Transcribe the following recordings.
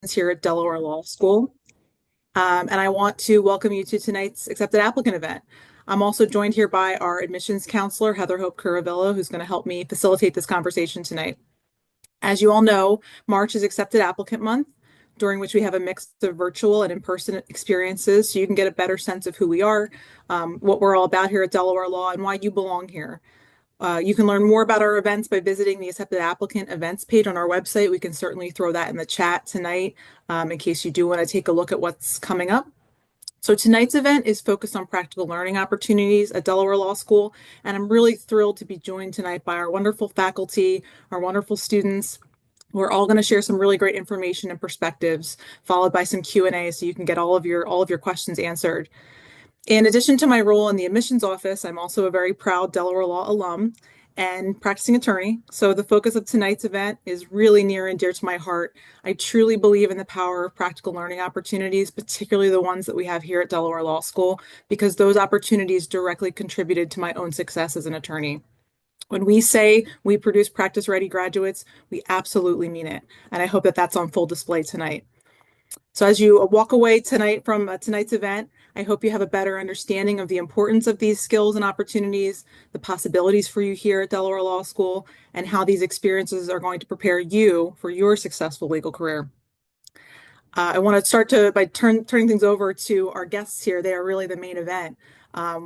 here at Delaware Law School. And I want to welcome you to tonight's accepted applicant event. I'm also joined here by our admissions counselor, Heather Hope Curavillo, who's going to help me facilitate this conversation tonight. As you all know, March is accepted applicant month, during which we have a mix of virtual and in-person experiences so you can get a better sense of who we are, what we're all about here at Delaware Law, and why you belong here. You can learn more about our events by visiting the accepted applicant events page on our website. We can certainly throw that in the chat tonight in case you do want to take a look at what's coming up. So tonight's event is focused on practical learning opportunities at Delaware Law School, and I'm really thrilled to be joined tonight by our wonderful faculty, our wonderful students. We're all going to share some really great information and perspectives, followed by some Q&A so you can get all of your questions answered. In addition to my role in the admissions office, I'm also a very proud Delaware Law alum and practicing attorney. So the focus of tonight's event is really near and dear to my heart. I truly believe in the power of practical learning opportunities, particularly the ones that we have here at Delaware Law School, because those opportunities directly contributed to my own success as an attorney. When we say we produce practice-ready graduates, we absolutely mean it. And I hope that that's on full display tonight. So as you walk away tonight from tonight's event, I hope you have a better understanding of the importance of these skills and opportunities, the possibilities for you here at Delaware Law School, and how these experiences are going to prepare you for your successful legal career. I want to start by turning things over to our guests here. They are really the main event.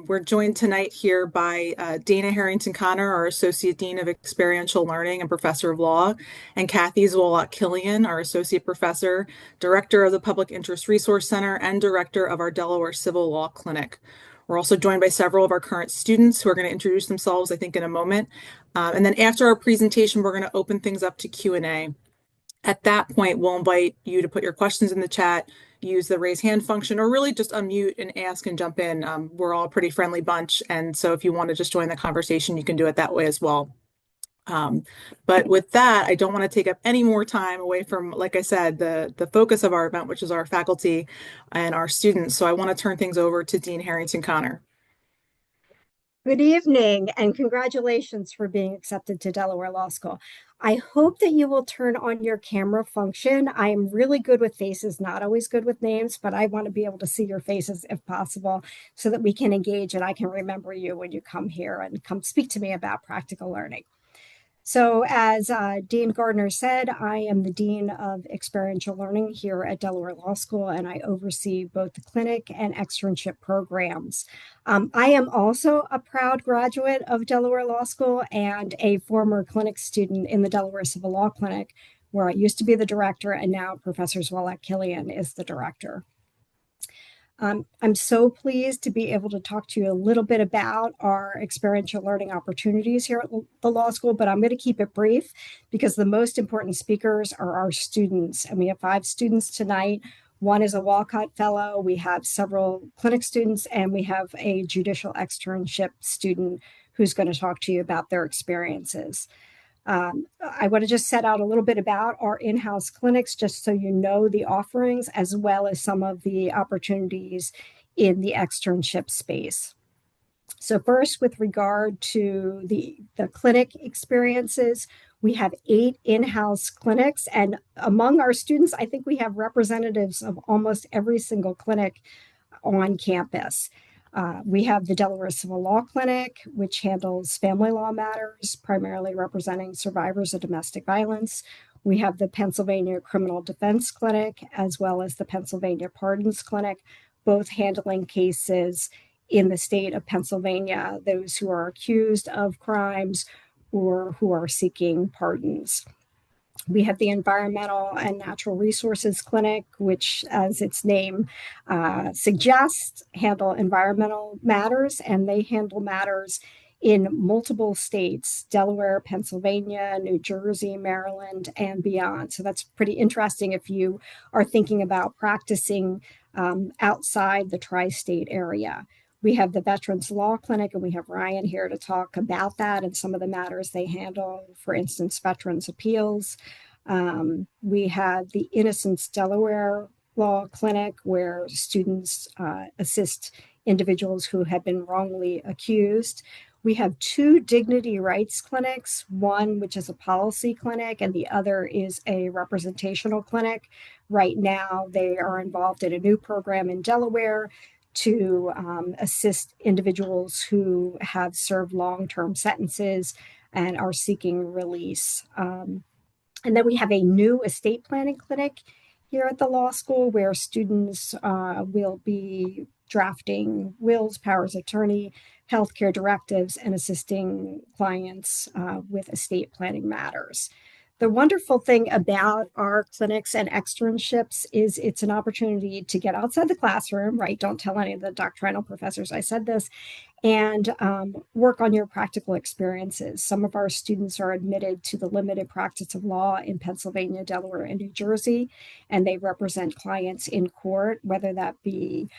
We're joined tonight here by Dana Harrington-Connor, our Associate Dean of Experiential Learning and Professor of Law, and Kathy Zwolak-Killian, our Associate Professor, Director of the Public Interest Resource Center, and Director of our Delaware Civil Law Clinic. We're also joined by several of our current students who are going to introduce themselves, I think, in a moment. And then after our presentation, we're going to open things up to Q&A. At that point, we'll invite you to put your questions in the chat, use the raise hand function, or really just unmute and ask and jump in. We're all a pretty friendly bunch, and so if you want to just join the conversation, you can do it that way as well. But with that, I don't want to take up any more time away from, like I said, the focus of our event, which is our faculty and our students. So I want to turn things over to Dean Harrington-Connor. Good evening, and congratulations for being accepted to Delaware Law School. I hope that you will turn on your camera function. I am really good with faces, not always good with names, but I want to be able to see your faces if possible so that we can engage and I can remember you when you come here and come speak to me about practical learning. So as Dean Gardner said, I am the Dean of Experiential Learning here at Delaware Law School, and I oversee both the clinic and externship programs. I am also a proud graduate of Delaware Law School and a former clinic student in the Delaware Civil Law Clinic, where I used to be the director, and now Professor Zwolak-Killian is the director. I'm so pleased to be able to talk to you a little bit about our experiential learning opportunities here at the law school, but I'm going to keep it brief because the most important speakers are our students. And we have 5 students tonight. One is a Walcott Fellow. We have several clinic students, and we have a judicial externship student who's going to talk to you about their experiences. I want to just set out a little bit about our in-house clinics, just so you know the offerings, as well as some of the opportunities in the externship space. So first, with regard to the clinic experiences, we have 8 in-house clinics, and among our students, I think we have representatives of almost every single clinic on campus. We have the Delaware Civil Law Clinic, which handles family law matters, primarily representing survivors of domestic violence. We have the Pennsylvania Criminal Defense Clinic, as well as the Pennsylvania Pardons Clinic, both handling cases in the state of Pennsylvania, those who are accused of crimes or who are seeking pardons. We have the Environmental and Natural Resources Clinic, which, as its name suggests, handle environmental matters, and they handle matters in multiple states: Delaware, Pennsylvania, New Jersey, Maryland, and beyond. So that's pretty interesting if you are thinking about practicing outside the tri-state area. We have the Veterans Law Clinic, and we have Ryan here to talk about that and some of the matters they handle, for instance, veterans appeals. We have the Innocence Delaware Law Clinic, where students assist individuals who have been wrongly accused. We have two dignity rights clinics, one which is a policy clinic and the other is a representational clinic. Right now, they are involved in a new program in Delaware to assist individuals who have served long-term sentences and are seeking release. And then we have a new estate planning clinic here at the law school where students will be drafting wills, powers of attorney, healthcare directives, and assisting clients with estate planning matters. The wonderful thing about our clinics and externships is it's an opportunity to get outside the classroom, right? Don't tell any of the doctrinal professors I said this, and work on your practical experiences. Some of our students are admitted to the limited practice of law in Pennsylvania, Delaware, and New Jersey, and they represent clients in court, whether that be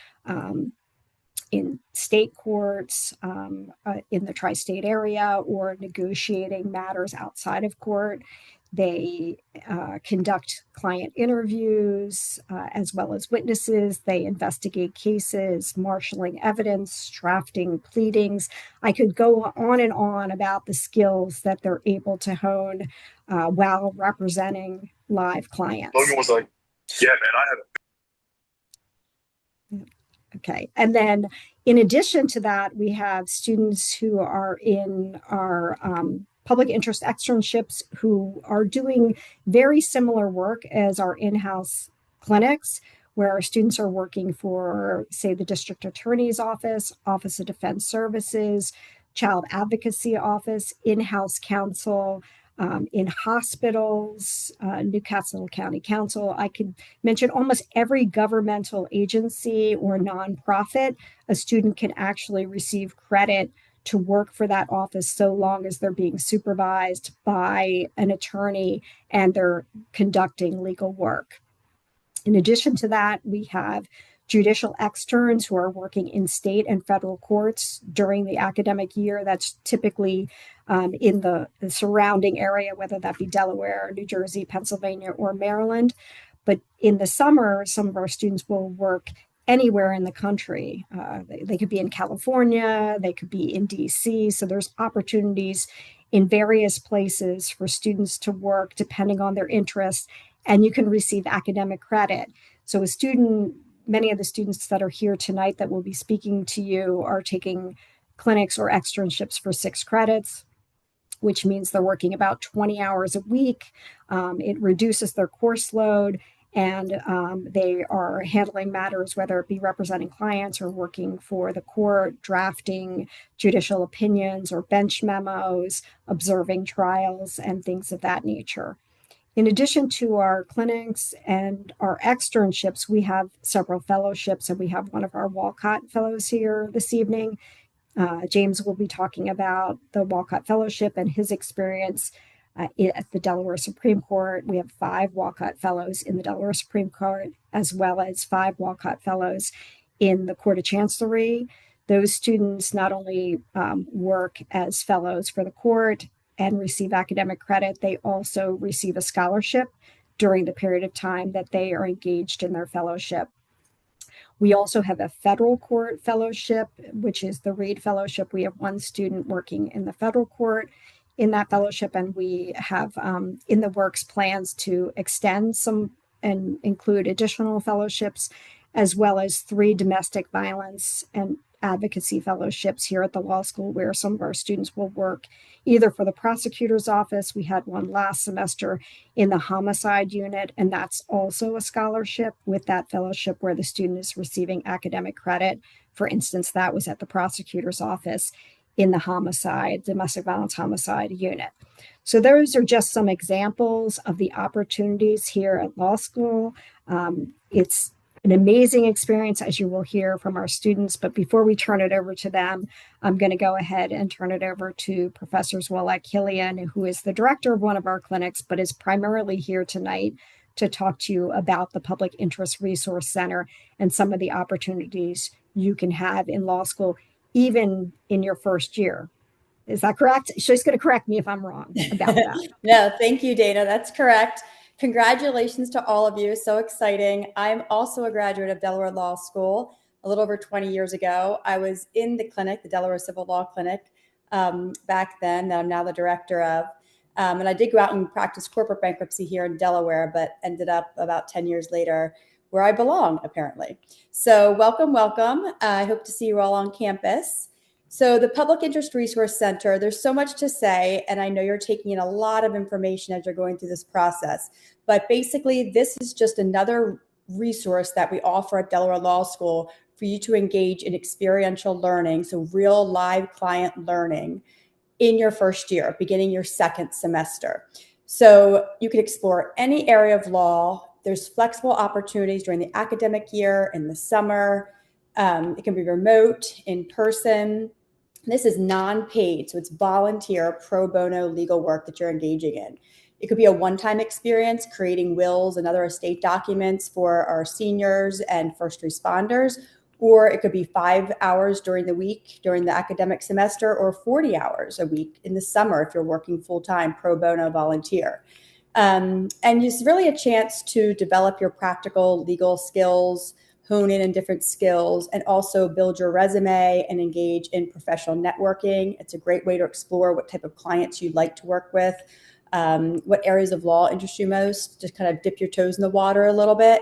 in state courts in the tri-state area or negotiating matters outside of court. They conduct client interviews as well as witnesses. They investigate cases, marshaling evidence, drafting pleadings. I could go on and on about the skills that they're able to hone while representing live clients. Logan was like, yeah, man, I had Okay. And then in addition to that, we have students who are in our public interest externships who are doing very similar work as our in-house clinics, where our students are working for, say, the district attorney's office, Office of Defense Services, Child Advocacy Office, in-house counsel, in hospitals, Newcastle County Council. I could mention almost every governmental agency or nonprofit. A student can actually receive credit to work for that office so long as they're being supervised by an attorney and they're conducting legal work. In addition to that, we have judicial externs who are working in state and federal courts during the academic year. That's typically in the surrounding area, whether that be Delaware, New Jersey, Pennsylvania, or Maryland. But in the summer, some of our students will work anywhere in the country. They could be in California, they could be in DC. So there's opportunities in various places for students to work depending on their interests, and you can receive academic credit. So a student, many of the students that are here tonight that will be speaking to you are taking clinics or externships for 6 credits, which means they're working about 20 hours a week. It reduces their course load, and they are handling matters, whether it be representing clients or working for the court, drafting judicial opinions or bench memos, observing trials, and things of that nature. In addition to our clinics and our externships, we have several fellowships, and we have one of our Walcott Fellows here this evening. James will be talking about the Walcott Fellowship and his experience at the Delaware Supreme Court. We have 5 Walcott Fellows in the Delaware Supreme Court, as well as 5 Walcott Fellows in the Court of Chancery. Those students not only work as fellows for the court and receive academic credit, they also receive a scholarship during the period of time that they are engaged in their fellowship. We also have a federal court fellowship, which is the Reed Fellowship. We have one student working in the federal court in that fellowship, and we have in the works plans to extend some and include additional fellowships, as well as 3 domestic violence and advocacy fellowships here at the law school, where some of our students will work either for the prosecutor's office. We had one last semester in the homicide unit, and that's also a scholarship with that fellowship where the student is receiving academic credit. For instance, that was at the prosecutor's office in the homicide, domestic violence homicide unit. So those are just some examples of the opportunities here at law school. It's an amazing experience, as you will hear from our students. But before we turn it over to them, I'm going to go ahead and turn it over to Professor Zwolak Hillian, who is the director of one of our clinics, but is primarily here tonight to talk to you about the Public Interest Resource Center and some of the opportunities you can have in law school, even in your first year. Is that correct? She's going to correct me if I'm wrong about that. No, thank you, Dana. That's correct. Congratulations to all of you. So exciting. I'm also a graduate of Delaware Law School a little over 20 years ago. I was in the clinic, the Delaware Civil Law Clinic, back then that I'm now the director of. And I did go out and practice corporate bankruptcy here in Delaware, but ended up about 10 years later where I belong, apparently. So welcome, welcome. I hope to see you all on campus. So the Public Interest Resource Center, there's so much to say, and I know you're taking in a lot of information as you're going through this process. But basically, this is just another resource that we offer at Delaware Law School for you to engage in experiential learning, so real live client learning in your first year, beginning your second semester. So you can explore any area of law. There's flexible opportunities during the academic year, in the summer. It can be remote, in person. This is non-paid, so it's volunteer pro bono legal work that you're engaging in. It could be a one-time experience creating wills and other estate documents for our seniors and first responders, or it could be 5 hours during the week during the academic semester, or 40 hours a week in the summer if you're working full-time pro bono volunteer. And it's really a chance to develop your practical legal skills, hone in different skills, and also build your resume and engage in professional networking. It's a great way to explore what type of clients you'd like to work with, what areas of law interest you most, just kind of dip your toes in the water a little bit.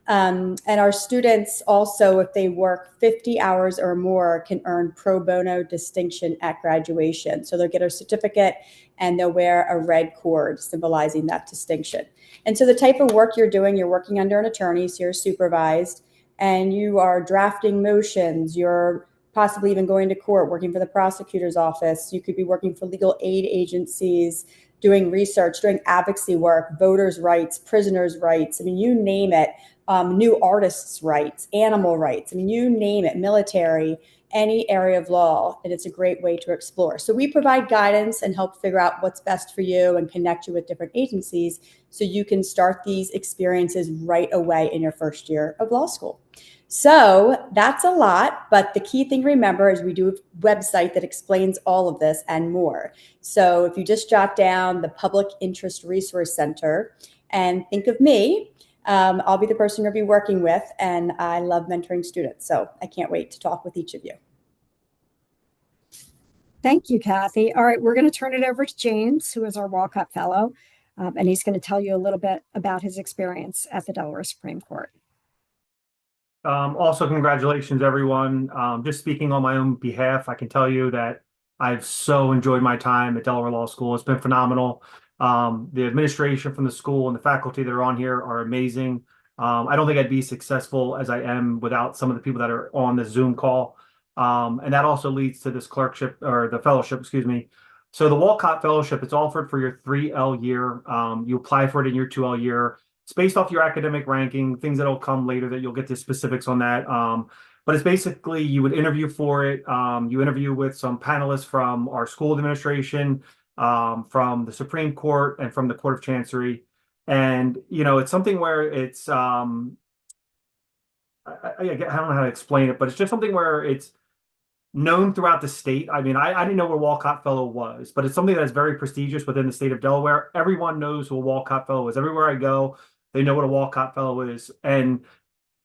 And our students also, if they work 50 hours or more, can earn pro bono distinction at graduation. So they'll get a certificate and they'll wear a red cord symbolizing that distinction. And so the type of work you're doing, you're working under an attorney, so you're supervised, and you are drafting motions, you're possibly even going to court, working for the prosecutor's office. You could be working for legal aid agencies, doing research, doing advocacy work, voters' rights, prisoners' rights. I mean, you name it. New artists' rights, animal rights. I mean, you name it, military, any area of law, and it's a great way to explore. So we provide guidance and help figure out what's best for you and connect you with different agencies so you can start these experiences right away in your first year of law school. So that's a lot, but the key thing to remember is we do a website that explains all of this and more. So if you just jot down the Public Interest Resource Center and think of me, I'll be the person you'll be working with, and I love mentoring students. So I can't wait to talk with each of you. Thank you, Kathy. All right, we're going to turn it over to James, who is our Walcott Fellow, and he's going to tell you a little bit about his experience at the Delaware Supreme Court. Also, congratulations, everyone. Just speaking on my own behalf, I can tell you that I've so enjoyed my time at Delaware Law School. It's been phenomenal. The administration from the school and the faculty that are on here are amazing. I don't think I'd be successful as I am without some of the people that are on the Zoom call. And that also leads to this clerkship, or the fellowship, excuse me. So the Walcott Fellowship, it's offered for your 3L year. You apply for it in your 2L year. It's based off your academic ranking, things that'll come later that you'll get the specifics on that. But it's basically, you would interview for it. You interview with some panelists from our school administration, from the Supreme Court, and from the Court of Chancery. And, you know, it's something where it's, I don't know how to explain it, but it's just something where it's known throughout the state. I mean, I didn't know what a Walcott Fellow was, but it's something that's very prestigious within the state of Delaware. Everyone knows who a Walcott Fellow is. Everywhere I go, they know what a Walcott Fellow is. And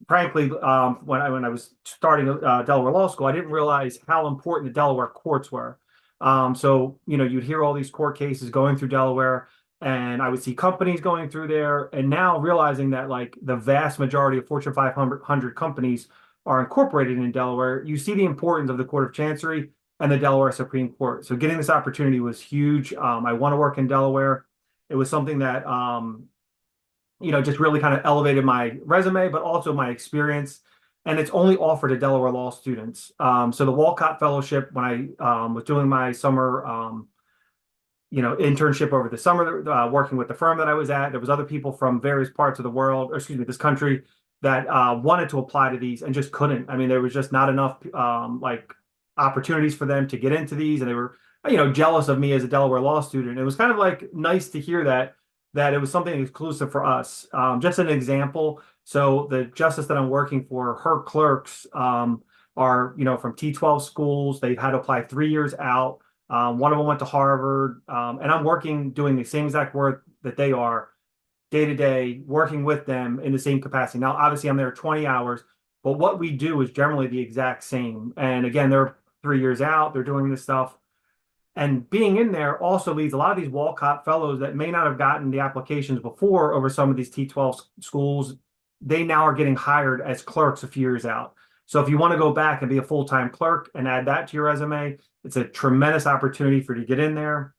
frankly, when I was starting Delaware Law School, I didn't realize how important the Delaware courts were. So, you know, you'd hear all these court cases going through Delaware, and I would see companies going through there. And now realizing that, like, the vast majority of Fortune 500 companies are incorporated in Delaware, you see the importance of the Court of Chancery and the Delaware Supreme Court. So getting this opportunity was huge. I want to work in Delaware. It was something that, you know, just really kind of elevated my resume, but also my experience. And it's only offered to Delaware law students. So the Walcott Fellowship, when I was doing my summer, you know, internship over the summer, working with the firm that I was at, there was other people from various parts of the world, or excuse me, this country, that wanted to apply to these and just couldn't. I mean, there was just not enough like opportunities for them to get into these, and they were, you know, jealous of me as a Delaware law student. It was kind of like nice to hear that it was something exclusive for us. Just an example. So the justice that I'm working for, her clerks are, you know, from T12 schools. They've had to apply 3 years out. One of them went to Harvard, and I'm working, doing the same exact work that they are, day to day, working with them in the same capacity. Now, obviously, I'm there 20 hours, but what we do is generally the exact same. And again, they're 3 years out, they're doing this stuff. And being in there also leads a lot of these Walcott fellows that may not have gotten the applications before over some of these T12 schools. They now are getting hired as clerks a few years out. So if you want to go back and be a full-time clerk and add that to your resume, it's a tremendous opportunity for you to get in there.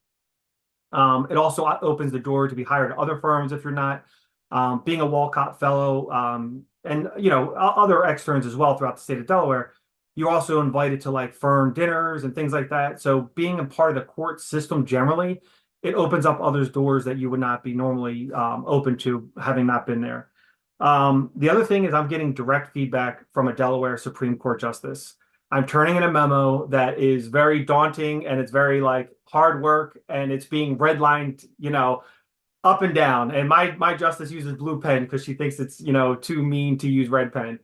It also opens the door to be hired at other firms if you're not. Being a Walcott Fellow, and other externs as well throughout the state of Delaware, you're also invited to like firm dinners and things like that. So being a part of the court system generally, it opens up others doors that you would not be normally open to having not been there. The other thing is I'm getting direct feedback from a Delaware Supreme Court justice. I'm turning in a memo that is very daunting and it's very like hard work and it's being redlined, up and down. And my justice uses blue pen because she thinks it's, too mean to use red pen.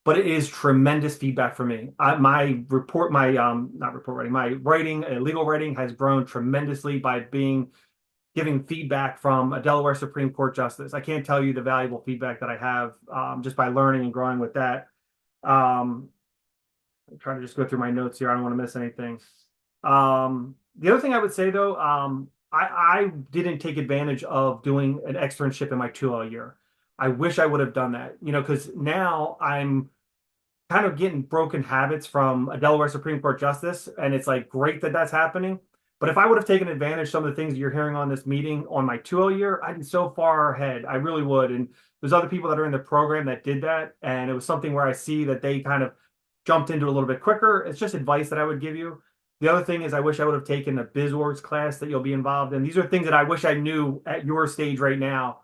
But it is tremendous feedback for me. My report, my not report writing, my writing, legal writing has grown tremendously by giving feedback from a Delaware Supreme Court justice. I can't tell you the valuable feedback that I have just by learning and growing with that. I'm trying to just go through my notes here. I don't want to miss anything. The other thing I would say though, I didn't take advantage of doing an externship in my 2L year. I wish I would have done that, because now I'm kind of getting broken habits from a Delaware Supreme Court justice, and it's like great that that's happening. But if I would have taken advantage of some of the things you're hearing on this meeting on my 2L year, I'd be so far ahead. I really would. And there's other people that are in the program that did that, and it was something where I see that they kind of jumped into it a little bit quicker. It's just advice that I would give you. The other thing is I wish I would have taken a BizWorks class that you'll be involved in. These are things that I wish I knew at your stage right now,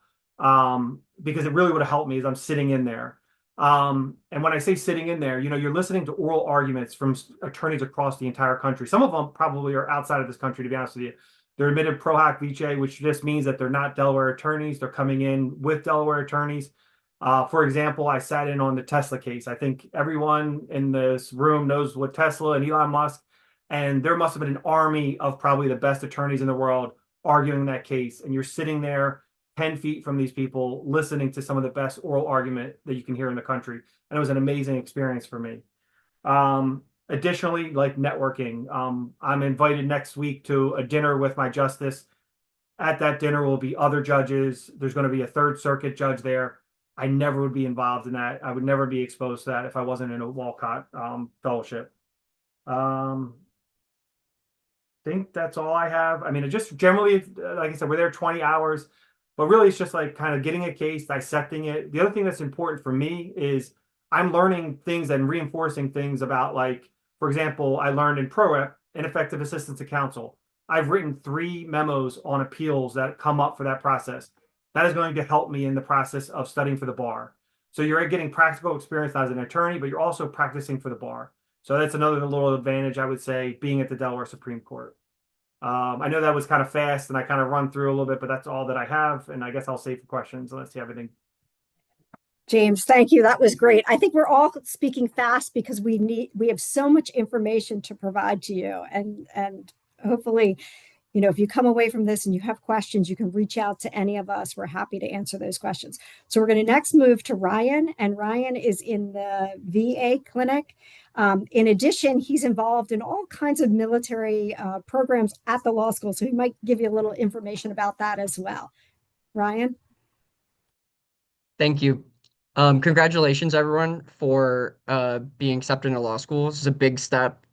because it really would have helped me as I'm sitting in there. And when I say sitting in there, you're listening to oral arguments from attorneys across the entire country. Some of them probably are outside of this country, to be honest with you. They're admitted pro hac vice, which just means that they're not Delaware attorneys. They're coming in with Delaware attorneys. For example, I sat in on the Tesla case. I think everyone in this room knows what Tesla and Elon Musk, and there must have been an army of probably the best attorneys in the world arguing that case. And you're sitting there 10 feet from these people, listening to some of the best oral argument that you can hear in the country. And it was an amazing experience for me. Additionally, like networking, I'm invited next week to a dinner with my justice. At that dinner will be other judges. There's going to be a Third Circuit judge there. I never would be involved in that. I would never be exposed to that if I wasn't in a Walcott fellowship. I think that's all I have. I mean, it just generally, like I said, we're there 20 hours, but really it's just like kind of getting a case, dissecting it. The other thing that's important for me is I'm learning things and reinforcing things about, like, for example, I learned in ProRep, ineffective assistance to counsel. I've written 3 memos on appeals that come up for that process. That is going to help me in the process of studying for the bar. So you're getting practical experience as an attorney, but you're also practicing for the bar. So that's another little advantage, I would say, being at the Delaware Supreme Court. I know that was kind of fast and I kind of run through a little bit, but that's all that I have. And I guess I'll save for questions unless you have anything. James, thank you. That was great. I think we're all speaking fast because we have so much information to provide to you. And hopefully, if you come away from this and you have questions, you can reach out to any of us. We're happy to answer those questions. So we're going to next move to Ryan, and Ryan is in the VA clinic. In addition, he's involved in all kinds of military programs at the law school. So he might give you a little information about that as well. Ryan? Thank you. Congratulations, everyone, for being accepted into law school. This is a big step.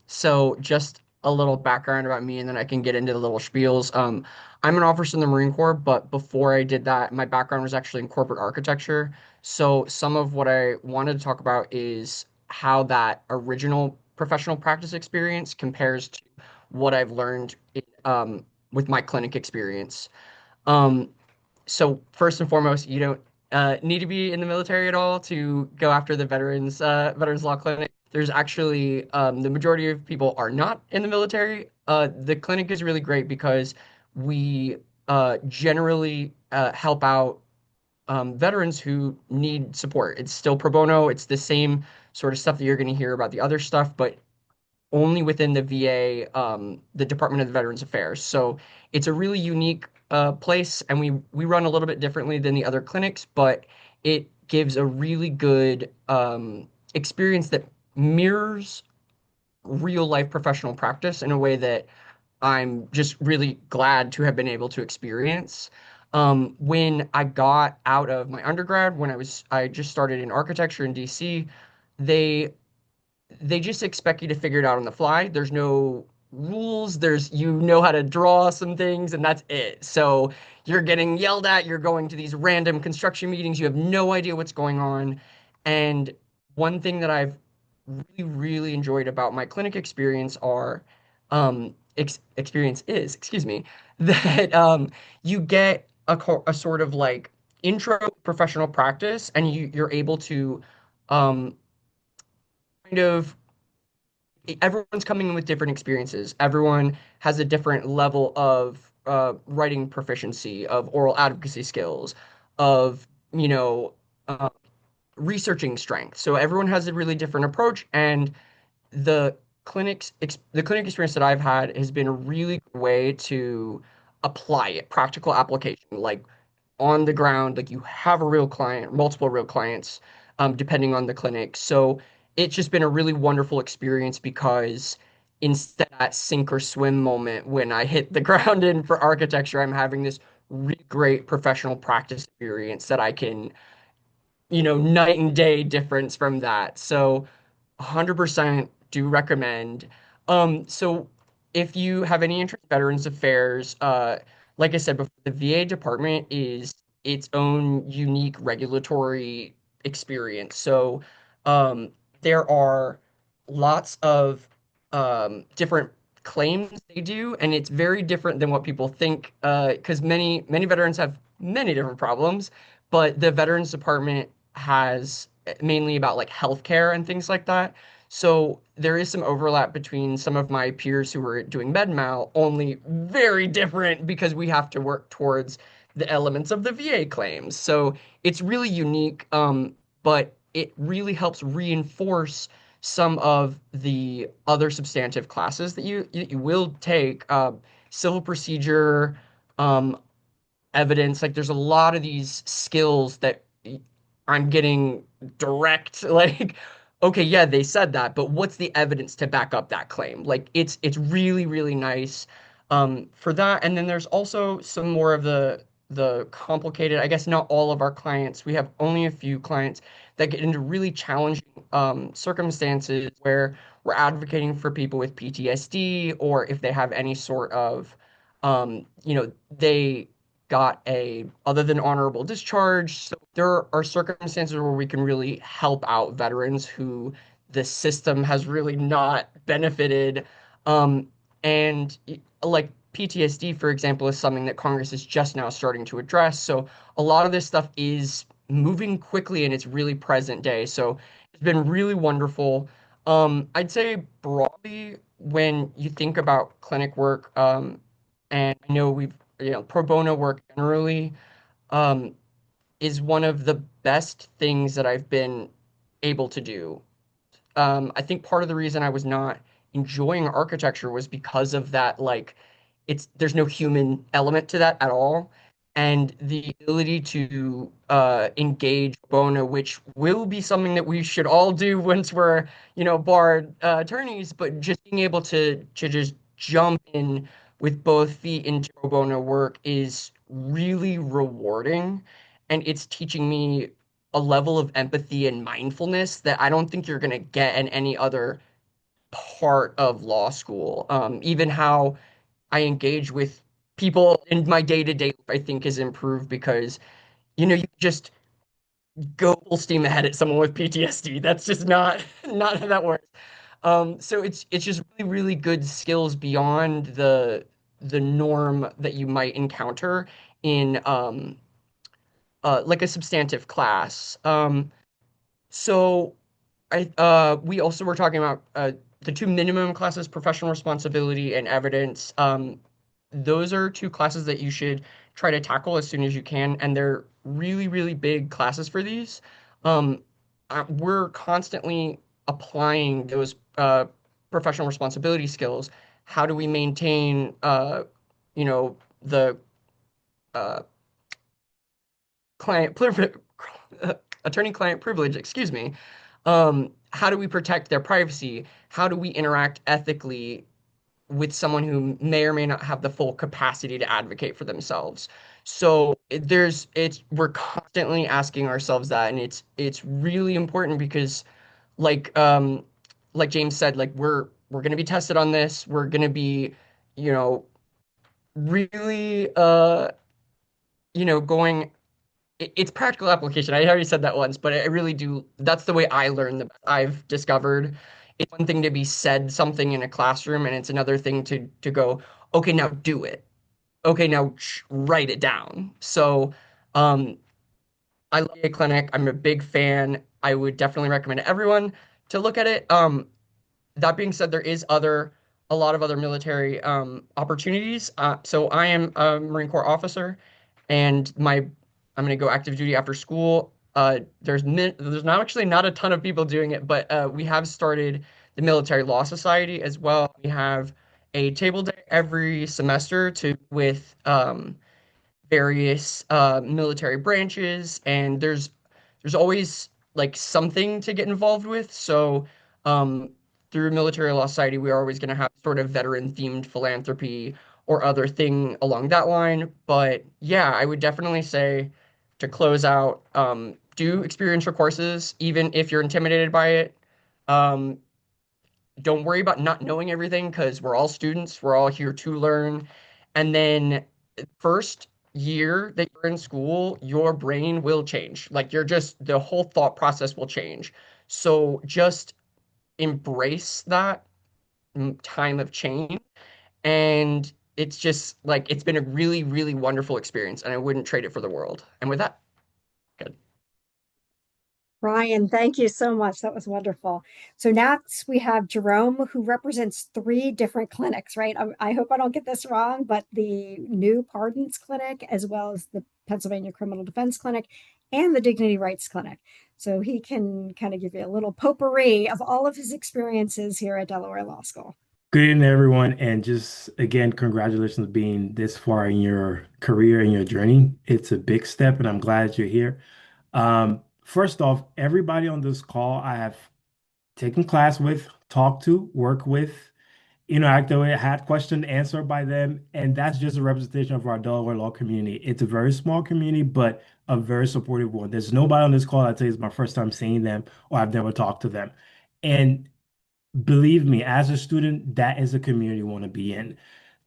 So just a little background about me, and then I can get into the little spiels. I'm an officer in the Marine Corps, but before I did that, my background was actually in corporate architecture. So some of what I wanted to talk about is how that original professional practice experience compares to what I've learned with my clinic experience. So first and foremost, you don't need to be in the military at all to go after the Veterans Law Clinic. There's actually the majority of people are not in the military. The clinic is really great because we generally help out veterans who need support. It's still pro bono. It's the same sort of stuff that you're going to hear about the other stuff, but only within the VA, the Department of Veterans Affairs. So it's a really unique place, and we run a little bit differently than the other clinics, but it gives a really good experience that mirrors real life professional practice in a way that I'm just really glad to have been able to experience. When I got out of my undergrad, I just started in architecture in DC, they they just expect you to figure it out on the fly. There's no rules. You know how to draw some things and that's it. So you're getting yelled at, you're going to these random construction meetings, you have no idea what's going on. And one thing that I've really enjoyed about my clinic experience are experience is, excuse me, that you get a sort of like intro professional practice and you're able to um, kind of everyone's coming in with different experiences. Everyone has a different level of writing proficiency, of oral advocacy skills, of, you know, uh, researching strength. So everyone has a really different approach, and the clinic experience that I've had has been a really good way to apply it, practical application, like on the ground, like you have a real client, multiple real clients, depending on the clinic. So it's just been a really wonderful experience because instead of that sink or swim moment when I hit the ground in for architecture, I'm having this really great professional practice experience that I can, night and day difference from that. So 100% do recommend. So if you have any interest in Veterans Affairs, like I said before, the VA department is its own unique regulatory experience. So um, there are lots of different claims they do, and it's very different than what people think, because many veterans have many different problems, but the Veterans Department has mainly about like healthcare and things like that. So there is some overlap between some of my peers who are doing med mal, only very different because we have to work towards the elements of the VA claims. So it's really unique, but it really helps reinforce some of the other substantive classes that you will take, civil procedure, um, evidence. Like there's a lot of these skills that I'm getting direct, like, okay, yeah, they said that, but what's the evidence to back up that claim? Like it's really nice for that. And then there's also some more of the complicated, I guess not all of our clients. We have only a few clients that get into really challenging circumstances where we're advocating for people with PTSD, or if they have any sort of they got a other than honorable discharge. So there are circumstances where we can really help out veterans who the system has really not benefited. Um, and like PTSD, for example, is something that Congress is just now starting to address. So a lot of this stuff is moving quickly and it's really present day. So it's been really wonderful. I'd say broadly, when you think about clinic work, and I know pro bono work generally um, is one of the best things that I've been able to do. I think part of the reason I was not enjoying architecture was because of that, like, there's no human element to that at all. And the ability to engage bono, which will be something that we should all do once we're, barred attorneys, but just being able to just jump in with both feet into pro bono work is really rewarding. And it's teaching me a level of empathy and mindfulness that I don't think you're going to get in any other part of law school. Even how I engage with people in my day-to-day life, I think has improved because, you just go full steam ahead at someone with PTSD. That's just not not how that works. So it's just really good skills beyond the norm that you might encounter in like a substantive class. So we also were talking about the two minimum classes, professional responsibility and evidence. Those are two classes that you should try to tackle as soon as you can, and they're really big classes for these. Um, we're constantly applying those professional responsibility skills. How do we maintain, the uh, client privilege, attorney-client privilege, excuse me, how do we protect their privacy? How do we interact ethically with someone who may or may not have the full capacity to advocate for themselves? So we're constantly asking ourselves that, and it's really important because like like James said, like we're going to be tested on this. We're going to be, you know, really going it's practical application. I already said that once, but I really do. That's the way I learn. I've discovered it's one thing to be said something in a classroom, and it's another thing to go, okay, now do it. Okay, now write it down. So, um, I love a clinic. I'm a big fan. I would definitely recommend everyone to look at it. That being said, there is a lot of other military opportunities. So I am a Marine Corps officer, and I'm going to go active duty after school. There's not actually not a ton of people doing it, but we have started the Military Law Society as well. We have a table day every semester to with various military branches, and there's always like something to get involved with. So um, through Military Law Society, we are always going to have sort of veteran themed philanthropy or other thing along that line. But yeah, I would definitely say to close out, do experiential courses, even if you're intimidated by it. Um, don't worry about not knowing everything because we're all students. We're all here to learn. And then first year that you're in school, your brain will change. Like the whole thought process will change. So just embrace that time of change. And it's just like, it's been a really, really wonderful experience. And I wouldn't trade it for the world. And with that, good. Ryan, thank you so much. That was wonderful. So next we have Jerome, who represents three different clinics, right? I hope I don't get this wrong, but the New Pardons Clinic, as well as the Pennsylvania Criminal Defense Clinic and the Dignity Rights Clinic. So he can kind of give you a little potpourri of all of his experiences here at Delaware Law School. Good evening, everyone. And just again, congratulations on being this far in your career and your journey. It's a big step, and I'm glad that you're here. First off, everybody on this call I have taken class with, talked to, worked with, interacted with, had questions answered by them. And that's just a representation of our Delaware law community. It's a very small community, but a very supportive one. There's nobody on this call that says it's my first time seeing them or I've never talked to them. And believe me, as a student, that is a community you want to be in.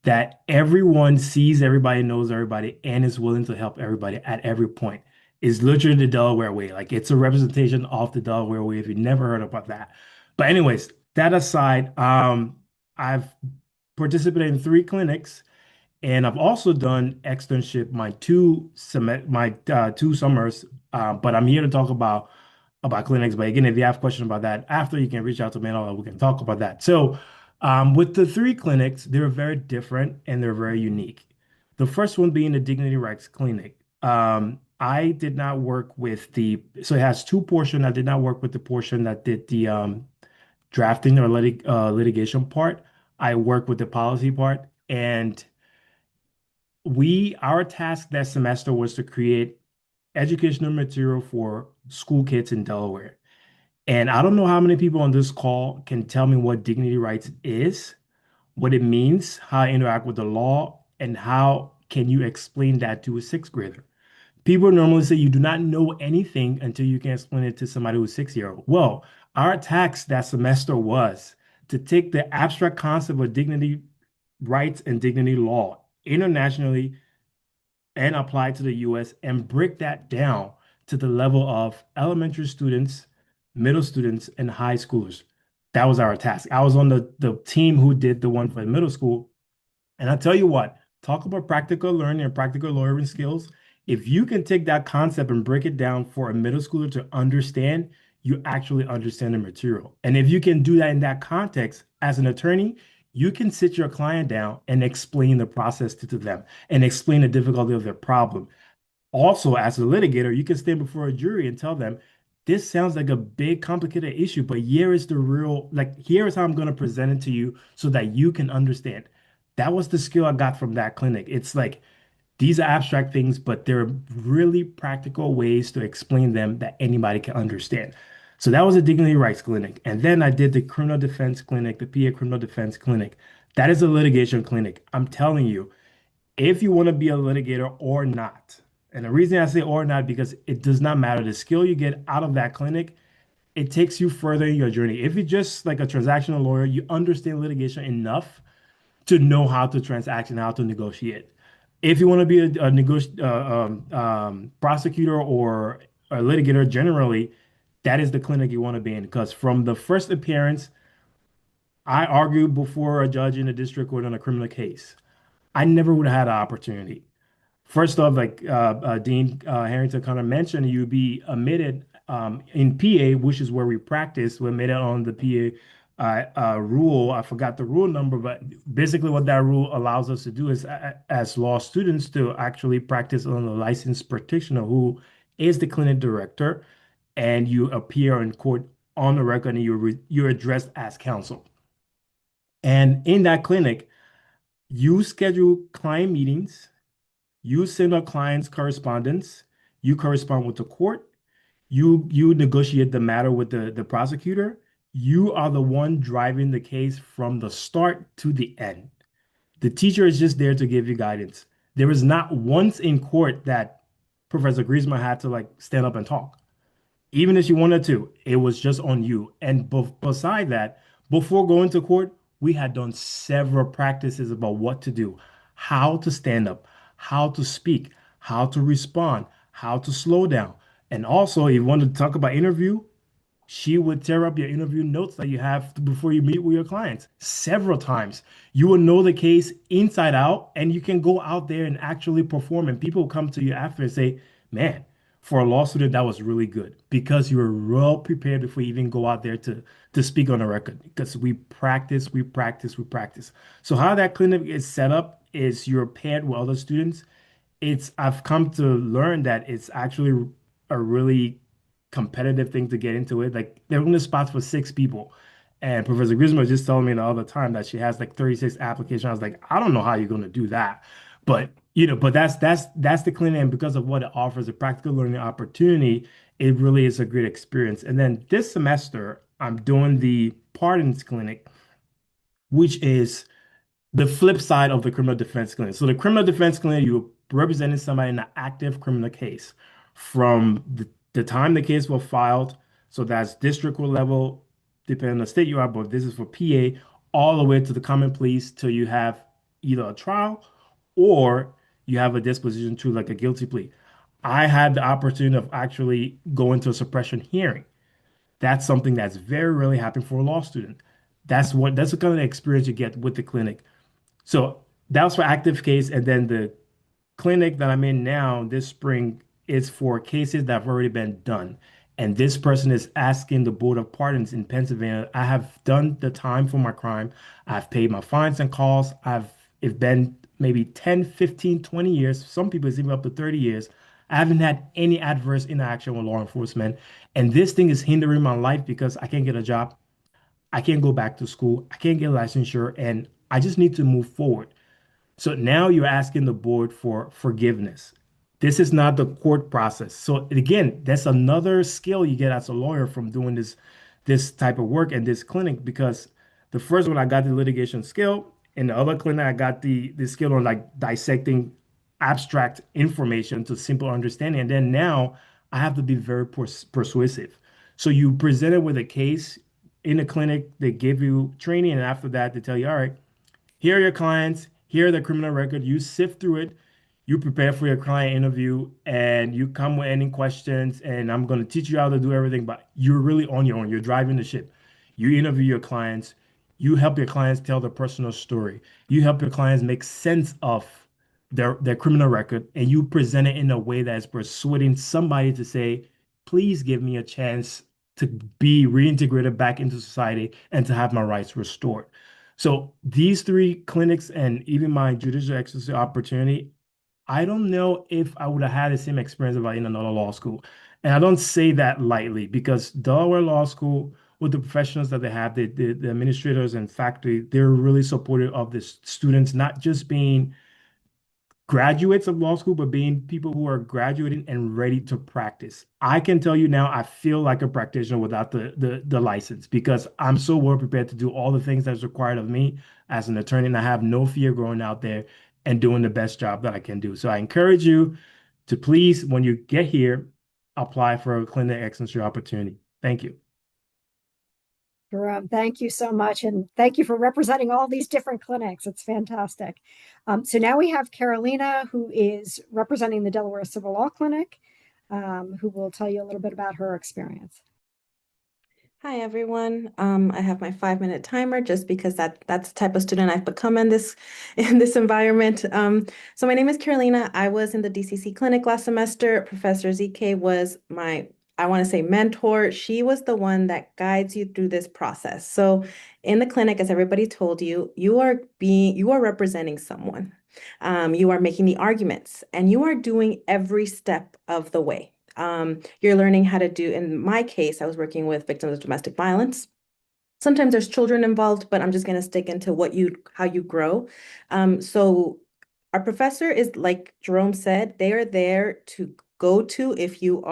That everyone sees everybody, knows everybody, and is willing to help everybody at every point. Is literally the Delaware way. Like it's a representation of the Delaware way if you never heard about that. But anyways, that aside, I've participated in three clinics and I've also done externship my two summers. But I'm here to talk about clinics. But again, if you have questions about that after, you can reach out to me and we can talk about that. So, with the three clinics, they're very different and they're very unique. The first one being the Dignity Rights Clinic. I did not work with so it has two portions. I did not work with the portion that did the drafting or litigation part. I worked with the policy part, and our task that semester was to create educational material for school kids in Delaware. And I don't know how many people on this call can tell me what dignity rights is, what it means, how to interact with the law, and how can you explain that to a sixth grader. People normally say you do not know anything until you can explain it to somebody who's 6 year old. Well, our task that semester was to take the abstract concept of dignity rights and dignity law internationally and apply it to the US and break that down to the level of elementary students, middle students, and high schoolers. That was our task. I was on the team who did the one for the middle school. And I tell you what, talk about practical learning and practical lawyering skills. If you can take that concept and break it down for a middle schooler to understand, you actually understand the material. And if you can do that in that context as an attorney, you can sit your client down and explain the process to them and explain the difficulty of their problem. Also, as a litigator, you can stand before a jury and tell them, this sounds like a big, complicated issue, but here is the real, like, here is how I'm going to present it to you so that you can understand. That was the skill I got from that clinic. It's like, these are abstract things, but they're really practical ways to explain them that anybody can understand. So that was a dignity rights clinic. And then I did the criminal defense clinic, the PA criminal defense clinic. That is a litigation clinic. I'm telling you, if you want to be a litigator or not, and the reason I say or not, because it does not matter. The skill you get out of that clinic, it takes you further in your journey. If you're just like a transactional lawyer, you understand litigation enough to know how to transact and how to negotiate. If you want to be prosecutor or a litigator generally, that is the clinic you want to be in. Because from the first appearance, I argued before a judge in a district court on a criminal case. I never would have had an opportunity. First off, like Dean Harrington kind of mentioned, you'd be admitted in PA, which is where we practice. We admitted on the PA rule. I forgot the rule number, but basically what that rule allows us to do is, as law students, to actually practice on a licensed practitioner who is the clinic director, and you appear in court on the record and you're addressed as counsel. And in that clinic, you schedule client meetings. You send out clients correspondence. You correspond with the court. You negotiate the matter with the prosecutor. You are the one driving the case from the start to the end. The teacher is just there to give you guidance. There is not once in court that Professor Griezmann had to like stand up and talk. Even if she wanted to, it was just on you. And beside that, before going to court, we had done several practices about what to do, how to stand up, how to speak, how to respond, how to slow down. And also, if you want to talk about interview, she would tear up your interview notes that you have before you meet with your clients several times. You will know the case inside out, and you can go out there and actually perform. And people come to you after and say, man, for a law student, that was really good because you were well prepared before you even go out there to speak on a record. Because we practice, we practice, we practice. So how that clinic is set up is you're paired with other students. I've come to learn that it's actually a really competitive thing to get into it. Like there are only spots for 6 people. And Professor Grisma was just telling me the other time that she has like 36 applications. I was like, I don't know how you're going to do that. But but that's the clinic, and because of what it offers, a practical learning opportunity, it really is a great experience. And then this semester, I'm doing the pardons clinic, which is the flip side of the criminal defense clinic. So the criminal defense clinic, you're representing somebody in an active criminal case from the time the case was filed. So that's district court level, depending on the state you are, but this is for PA, all the way to the common pleas till you have either a trial or you have a disposition to like a guilty plea. I had the opportunity of actually going to a suppression hearing. That's something that's very rarely happened for a law student. That's the kind of experience you get with the clinic. So that was for active case. And then the clinic that I'm in now this spring is for cases that have already been done. And this person is asking the Board of Pardons in Pennsylvania. I have done the time for my crime. I've paid my fines and costs. It's been maybe 10, 15, 20 years. Some people it's even up to 30 years. I haven't had any adverse interaction with law enforcement. And this thing is hindering my life because I can't get a job. I can't go back to school. I can't get licensure. And I just need to move forward. So now you're asking the board for forgiveness. This is not the court process. So again, that's another skill you get as a lawyer from doing this type of work and this clinic, because the first one I got the litigation skill, and the other clinic I got the skill on like dissecting abstract information to simple understanding. And then now I have to be very persuasive. So you present it with a case in the clinic, they give you training, and after that they tell you, all right, here are your clients. Here are the criminal record. You sift through it. You prepare for your client interview, and you come with any questions. And I'm going to teach you how to do everything. But you're really on your own. You're driving the ship. You interview your clients. You help your clients tell their personal story. You help your clients make sense of their criminal record, and you present it in a way that is persuading somebody to say, "Please give me a chance to be reintegrated back into society and to have my rights restored." So these 3 clinics and even my judicial exercise opportunity, I don't know if I would have had the same experience if I in another law school. And I don't say that lightly because Delaware Law School, with the professionals that they have, the administrators and faculty, they're really supportive of the students, not just being graduates of law school, but being people who are graduating and ready to practice. I can tell you now, I feel like a practitioner without the license because I'm so well prepared to do all the things that's required of me as an attorney, and I have no fear going out there and doing the best job that I can do. So I encourage you to please, when you get here, apply for a clinic extension opportunity. Thank you. Jerome, thank you so much. And thank you for representing all these different clinics. It's fantastic. So now we have Carolina, who is representing the Delaware Civil Law Clinic, who will tell you a little bit about her experience. Hi, everyone. I have my 5-minute timer just because that's the type of student I've become in this environment. So my name is Carolina. I was in the DCC clinic last semester. Professor ZK was my, I want to say, mentor. She was the one that guides you through this process. So in the clinic, as everybody told you, you are representing someone. You are making the arguments, and you are doing every step of the way. You're learning how to do, in my case, I was working with victims of domestic violence. Sometimes there's children involved, but I'm just going to stick into how you grow. So our professor is, like Jerome said, they are there to go to if you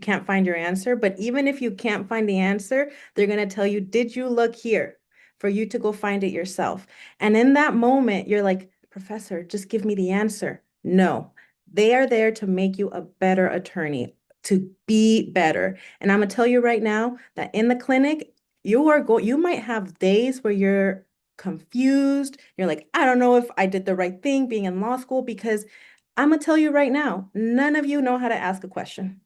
can't find your answer. But even if you can't find the answer, they're going to tell you, did you look here? For you to go find it yourself. And in that moment, you're like, Professor, just give me the answer. No, they are there to make you a better attorney, to be better. And I'm gonna tell you right now that in the clinic, you might have days where you're confused. You're like, I don't know if I did the right thing being in law school, because I'm gonna tell you right now, none of you know how to ask a question.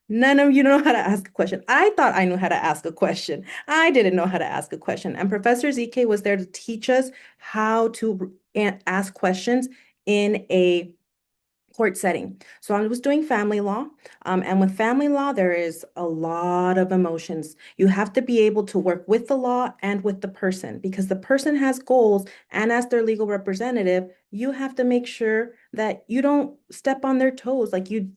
None of you know how to ask a question. I thought I knew how to ask a question. I didn't know how to ask a question. And Professor ZK was there to teach us how to ask questions in a court setting. So I was doing family law. And with family law, there is a lot of emotions. You have to be able to work with the law and with the person, because the person has goals. And as their legal representative, you have to make sure that you don't step on their toes. Like, you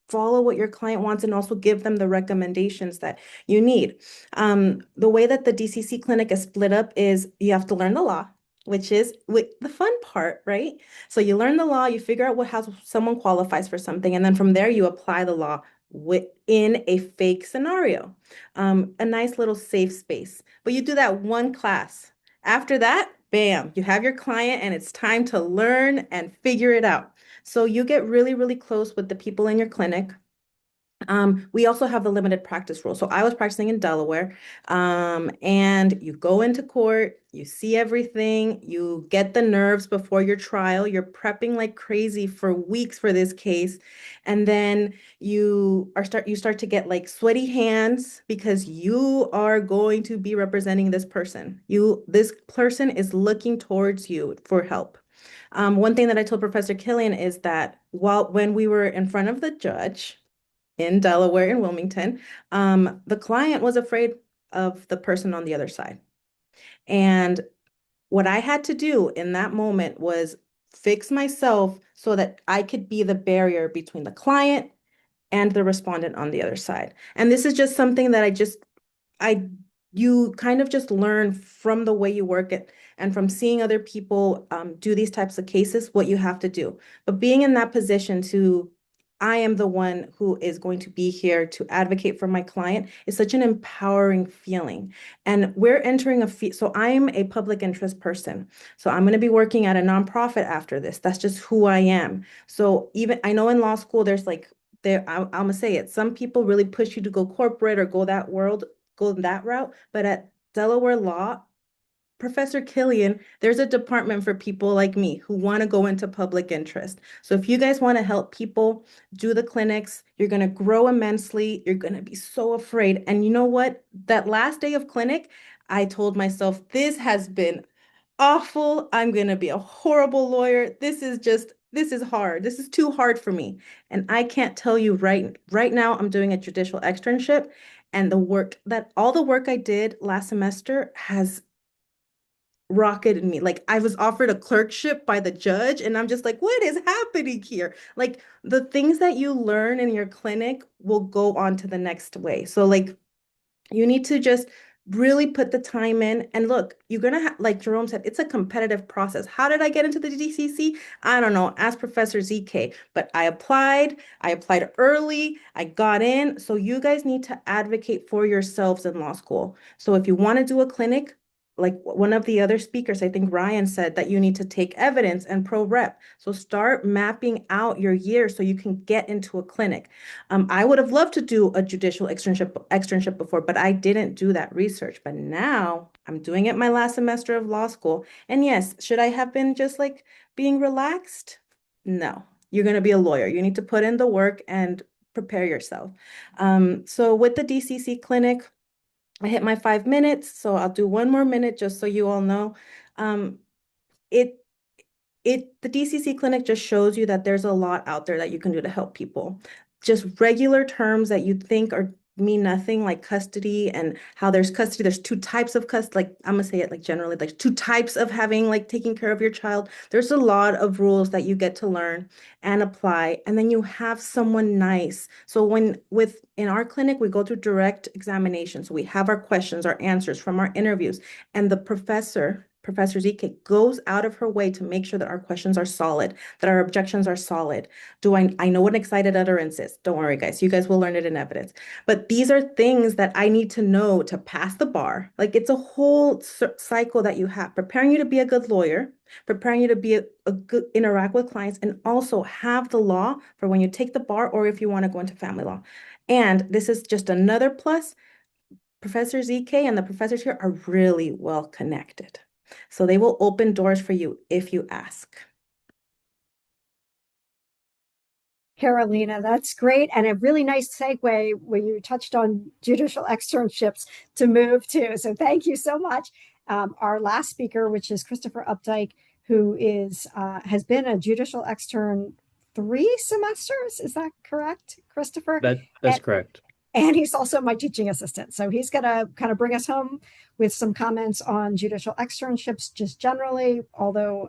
follow what your client wants and also give them the recommendations that you need. The way that the DCC clinic is split up is you have to learn the law, which is the fun part, right? So you learn the law, you figure out how someone qualifies for something, and then from there you apply the law within a fake scenario, a nice little safe space. But you do that one class. After that, bam, you have your client and it's time to learn and figure it out. So you get really, really close with the people in your clinic. We also have the limited practice rule. So I was practicing in Delaware, and you go into court, you see everything, you get the nerves before your trial, you're prepping like crazy for weeks for this case. And then you start to get like sweaty hands because you are going to be representing this person. This person is looking towards you for help. One thing that I told Professor Killian is that when we were in front of the judge, in Delaware, in Wilmington, the client was afraid of the person on the other side. And what I had to do in that moment was fix myself so that I could be the barrier between the client and the respondent on the other side. And this is just something that you kind of just learn from the way you work it and from seeing other people do these types of cases, what you have to do. But being in that position I am the one who is going to be here to advocate for my client is such an empowering feeling. And we're entering so I'm a public interest person. So I'm going to be working at a nonprofit after this. That's just who I am. So even I know in law school, there's like, I'm going to say it, some people really push you to go corporate or go that route. But at Delaware Law, Professor Killian, there's a department for people like me who want to go into public interest. So if you guys want to help people do the clinics, you're going to grow immensely. You're going to be so afraid. And you know what? That last day of clinic, I told myself, this has been awful. I'm going to be a horrible lawyer. This is hard. This is too hard for me. And I can't tell you right now, I'm doing a judicial externship, and all the work I did last semester has rocketed me. Like, I was offered a clerkship by the judge, and I'm just like, what is happening here? Like, the things that you learn in your clinic will go on to the next way. So like, you need to just Really put the time in. And look, you're gonna have, like Jerome said, it's a competitive process. How did I get into the DCC? I don't know. Ask Professor ZK. But I applied early, I got in. So you guys need to advocate for yourselves in law school. So if you want to do a clinic, like one of the other speakers, I think Ryan said that you need to take evidence and pro rep. So start mapping out your year so you can get into a clinic. I would have loved to do a judicial externship before, but I didn't do that research. But now I'm doing it my last semester of law school. And yes, should I have been just like being relaxed? No, you're going to be a lawyer. You need to put in the work and prepare yourself. So with the DCC clinic, I hit my 5 minutes, so I'll do one more minute just so you all know. Um, it the DCC clinic just shows you that there's a lot out there that you can do to help people. Just regular terms that you think are mean nothing, like custody and how there's custody. There's two types of custody. Like I'm gonna say it like generally, like two types of having like taking care of your child. There's a lot of rules that you get to learn and apply, and then you have someone nice. So in our clinic, we go through direct examination. So we have our questions, our answers from our interviews, and the Professor ZK goes out of her way to make sure that our questions are solid, that our objections are solid. I know what an excited utterance is. Don't worry, guys. You guys will learn it in evidence. But these are things that I need to know to pass the bar. Like it's a whole cycle that you have, preparing you to be a good lawyer, preparing you to be a good interact with clients, and also have the law for when you take the bar or if you want to go into family law. And this is just another plus. Professor ZK and the professors here are really well connected. So they will open doors for you if you ask. Carolina, that's great. And a really nice segue where you touched on judicial externships to move to. So thank you so much. Our last speaker, which is Christopher Updike, who has been a judicial extern 3 semesters. Is that correct, Christopher? That's correct. And he's also my teaching assistant. So he's going to kind of bring us home with some comments on judicial externships just generally, although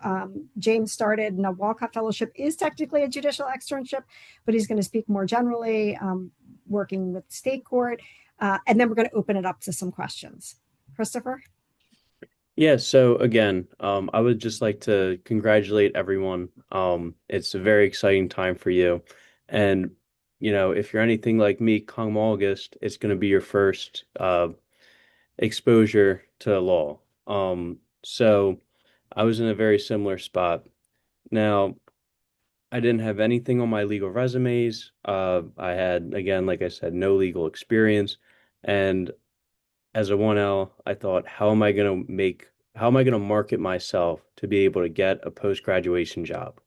James started and a Walcott Fellowship is technically a judicial externship, but he's going to speak more generally, working with state court. And then we're going to open it up to some questions. Christopher? Yeah, so again, I would just like to congratulate everyone. It's a very exciting time for you. And if you're anything like me, come August, it's going to be your first exposure to law. So I was in a very similar spot. Now, I didn't have anything on my legal resumes. I had, again, like I said, no legal experience. And as a 1L, I thought, how am I going to market myself to be able to get a post-graduation job?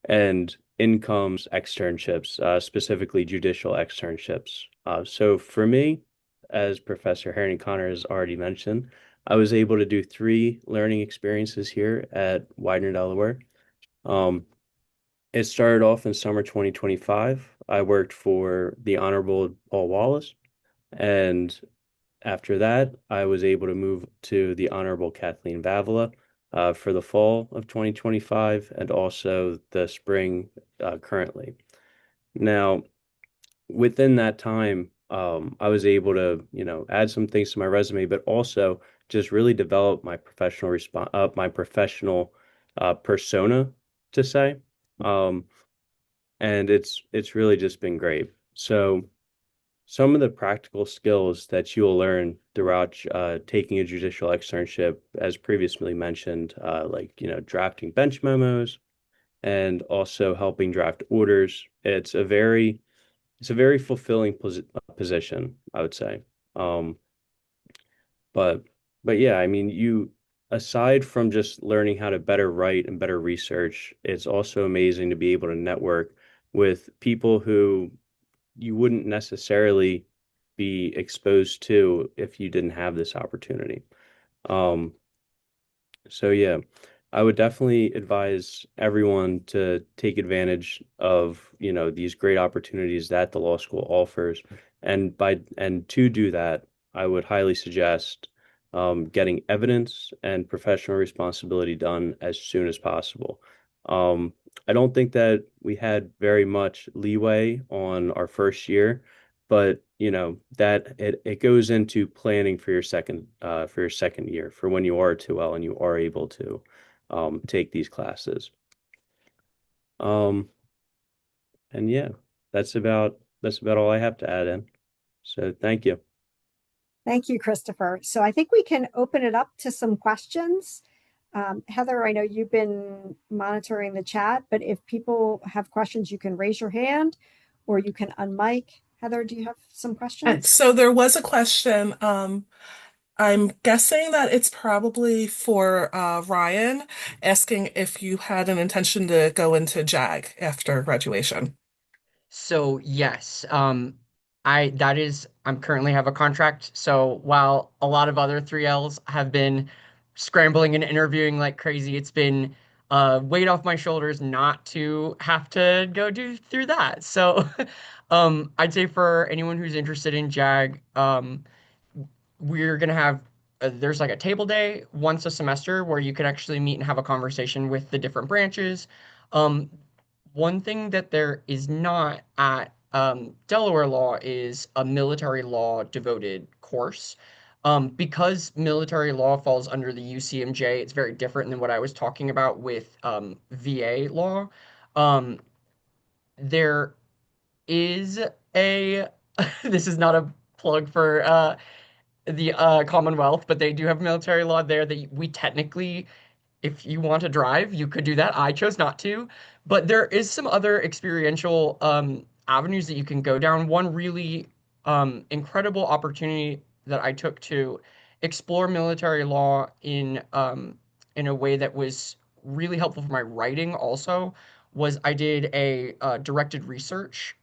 And in comes externships, specifically judicial externships. So for me, as Professor Harrington Connor has already mentioned, I was able to do 3 learning experiences here at Widener, Delaware. It started off in summer 2025. I worked for the Honorable Paul Wallace, and after that, I was able to move to the Honorable Kathleen Vavala for the fall of 2025 and also the spring currently. Now, within that time, I was able to, add some things to my resume, but also just really develop my professional persona, to say. And it's really just been great. So some of the practical skills that you will learn throughout taking a judicial externship, as previously mentioned, like drafting bench memos and also helping draft orders. It's a very fulfilling position, I would say. Um, but yeah, I mean, aside from just learning how to better write and better research, it's also amazing to be able to network with people who you wouldn't necessarily be exposed to if you didn't have this opportunity. Um, so yeah, I would definitely advise everyone to take advantage of, these great opportunities that the law school offers. And to do that, I would highly suggest getting evidence and professional responsibility done as soon as possible. I don't think that we had very much leeway on our first year, but that it goes into planning for your second year, for when you are 2L and you are able to take these classes. And yeah, that's about all I have to add in. So thank you. Thank you, Christopher. So I think we can open it up to some questions. Heather, I know you've been monitoring the chat, but if people have questions, you can raise your hand or you can unmic. Heather, do you have some questions? So there was a question. I'm guessing that it's probably for Ryan, asking if you had an intention to go into JAG after graduation. So yes, I'm currently have a contract. So while a lot of other 3Ls have been scrambling and interviewing like crazy, it's been weight off my shoulders not to have to go do through that. So I'd say for anyone who's interested in JAG, we're gonna have there's like a table day once a semester where you can actually meet and have a conversation with the different branches. Um, One thing that there is not at Delaware Law is a military law devoted course. Because military law falls under the UCMJ, it's very different than what I was talking about with VA law. Um, there is a, this is not a plug for the Commonwealth, but they do have military law there that we technically, if you want to drive, you could do that. I chose not to, but there is some other experiential avenues that you can go down. One really incredible opportunity that I took to explore military law in a way that was really helpful for my writing also was I did a directed research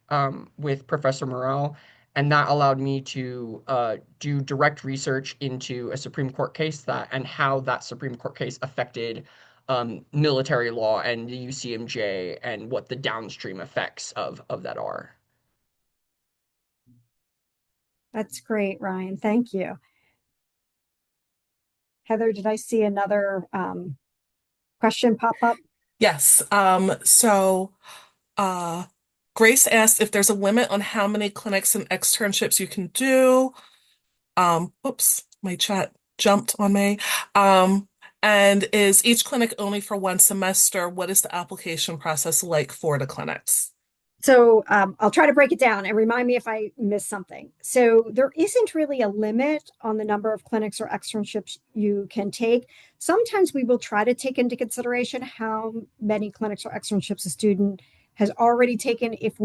with Professor Morel, and that allowed me to do direct research into a Supreme Court case that and how that Supreme Court case affected military law and the UCMJ and what the downstream effects of that are. That's great, Ryan. Thank you. Heather, did I see another question pop up? Yes. Uh, Grace asked if there's a limit on how many clinics and externships you can do. Oops, my chat jumped on me. And is each clinic only for one semester? What is the application process like for the clinics? So I'll try to break it down and remind me if I miss something. So there isn't really a limit on the number of clinics or externships you can take. Sometimes we will try to take into consideration how many clinics or externships a student has already taken if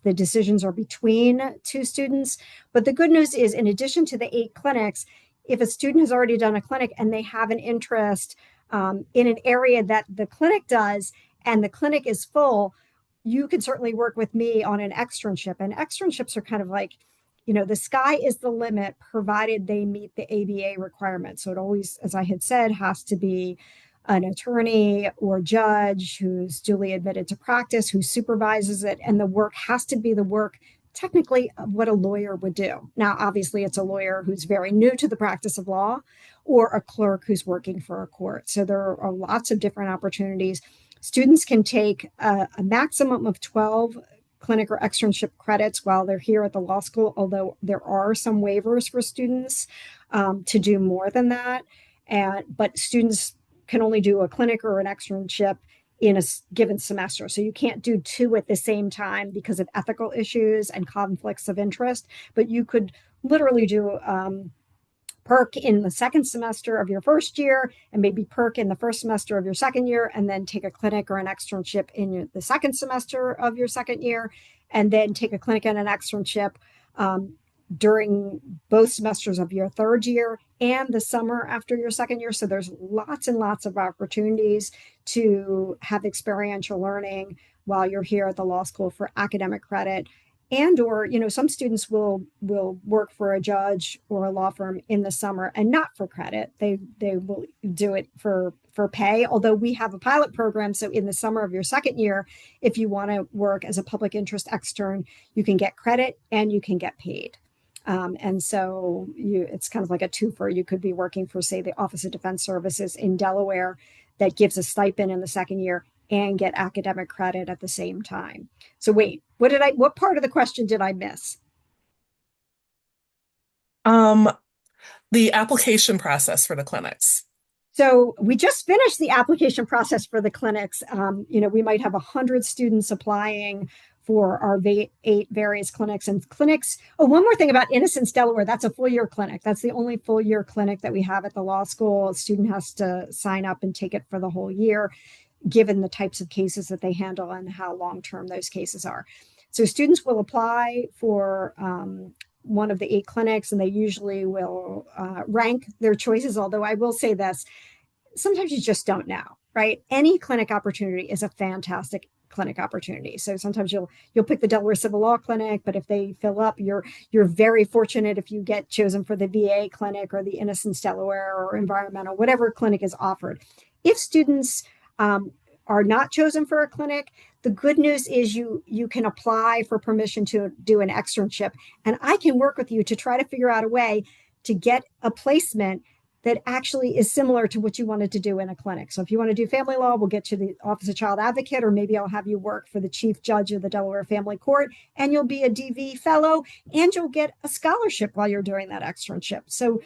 the decisions are between two students. But the good news is, in addition to the 8 clinics, if a student has already done a clinic and they have an interest in an area that the clinic does and the clinic is full, you can certainly work with me on an externship. And externships are kind of like, the sky is the limit provided they meet the ABA requirements. So it always, as I had said, has to be an attorney or judge who's duly admitted to practice, who supervises it. And the work has to be the work technically of what a lawyer would do. Now, obviously, it's a lawyer who's very new to the practice of law or a clerk who's working for a court. So there are lots of different opportunities. Students can take a maximum of 12 clinic or externship credits while they're here at the law school, although there are some waivers for students to do more than that. But students can only do a clinic or an externship in a given semester. So you can't do 2 at the same time because of ethical issues and conflicts of interest, but you could literally do perk in the second semester of your first year and maybe perk in the first semester of your second year, and then take a clinic or an externship in the second semester of your second year, and then take a clinic and an externship during both semesters of your third year and the summer after your second year. So there's lots and lots of opportunities to have experiential learning while you're here at the law school for academic credit. And or some students will work for a judge or a law firm in the summer and not for credit. They will do it for pay, although we have a pilot program. So in the summer of your second year, if you want to work as a public interest extern, you can get credit and you can get paid. And so it's kind of like a twofer. You could be working for, say, the Office of Defense Services in Delaware that gives a stipend in the second year and get academic credit at the same time. So wait, what part of the question did I miss? Um, the application process for the clinics. So we just finished the application process for the clinics. We might have 100 students applying for our 8 various clinics and clinics. Oh, one more thing about Innocence, Delaware. That's a full year clinic. That's the only full year clinic that we have at the law school. A student has to sign up and take it for the whole year, given the types of cases that they handle and how long-term those cases are. So students will apply for one of the 8 clinics, and they usually will rank their choices. Although I will say this, sometimes you just don't know, right? Any clinic opportunity is a fantastic clinic opportunity. So sometimes you'll pick the Delaware Civil Law Clinic, but if they fill up, you're very fortunate if you get chosen for the VA clinic or the Innocence Delaware or environmental, whatever clinic is offered. If students are not chosen for a clinic, the good news is you can apply for permission to do an externship, and I can work with you to try to figure out a way to get a placement that actually is similar to what you wanted to do in a clinic. So if you want to do family law, we'll get you the Office of Child Advocate, or maybe I'll have you work for the Chief Judge of the Delaware Family Court, and you'll be a DV fellow, and you'll get a scholarship while you're doing that externship. So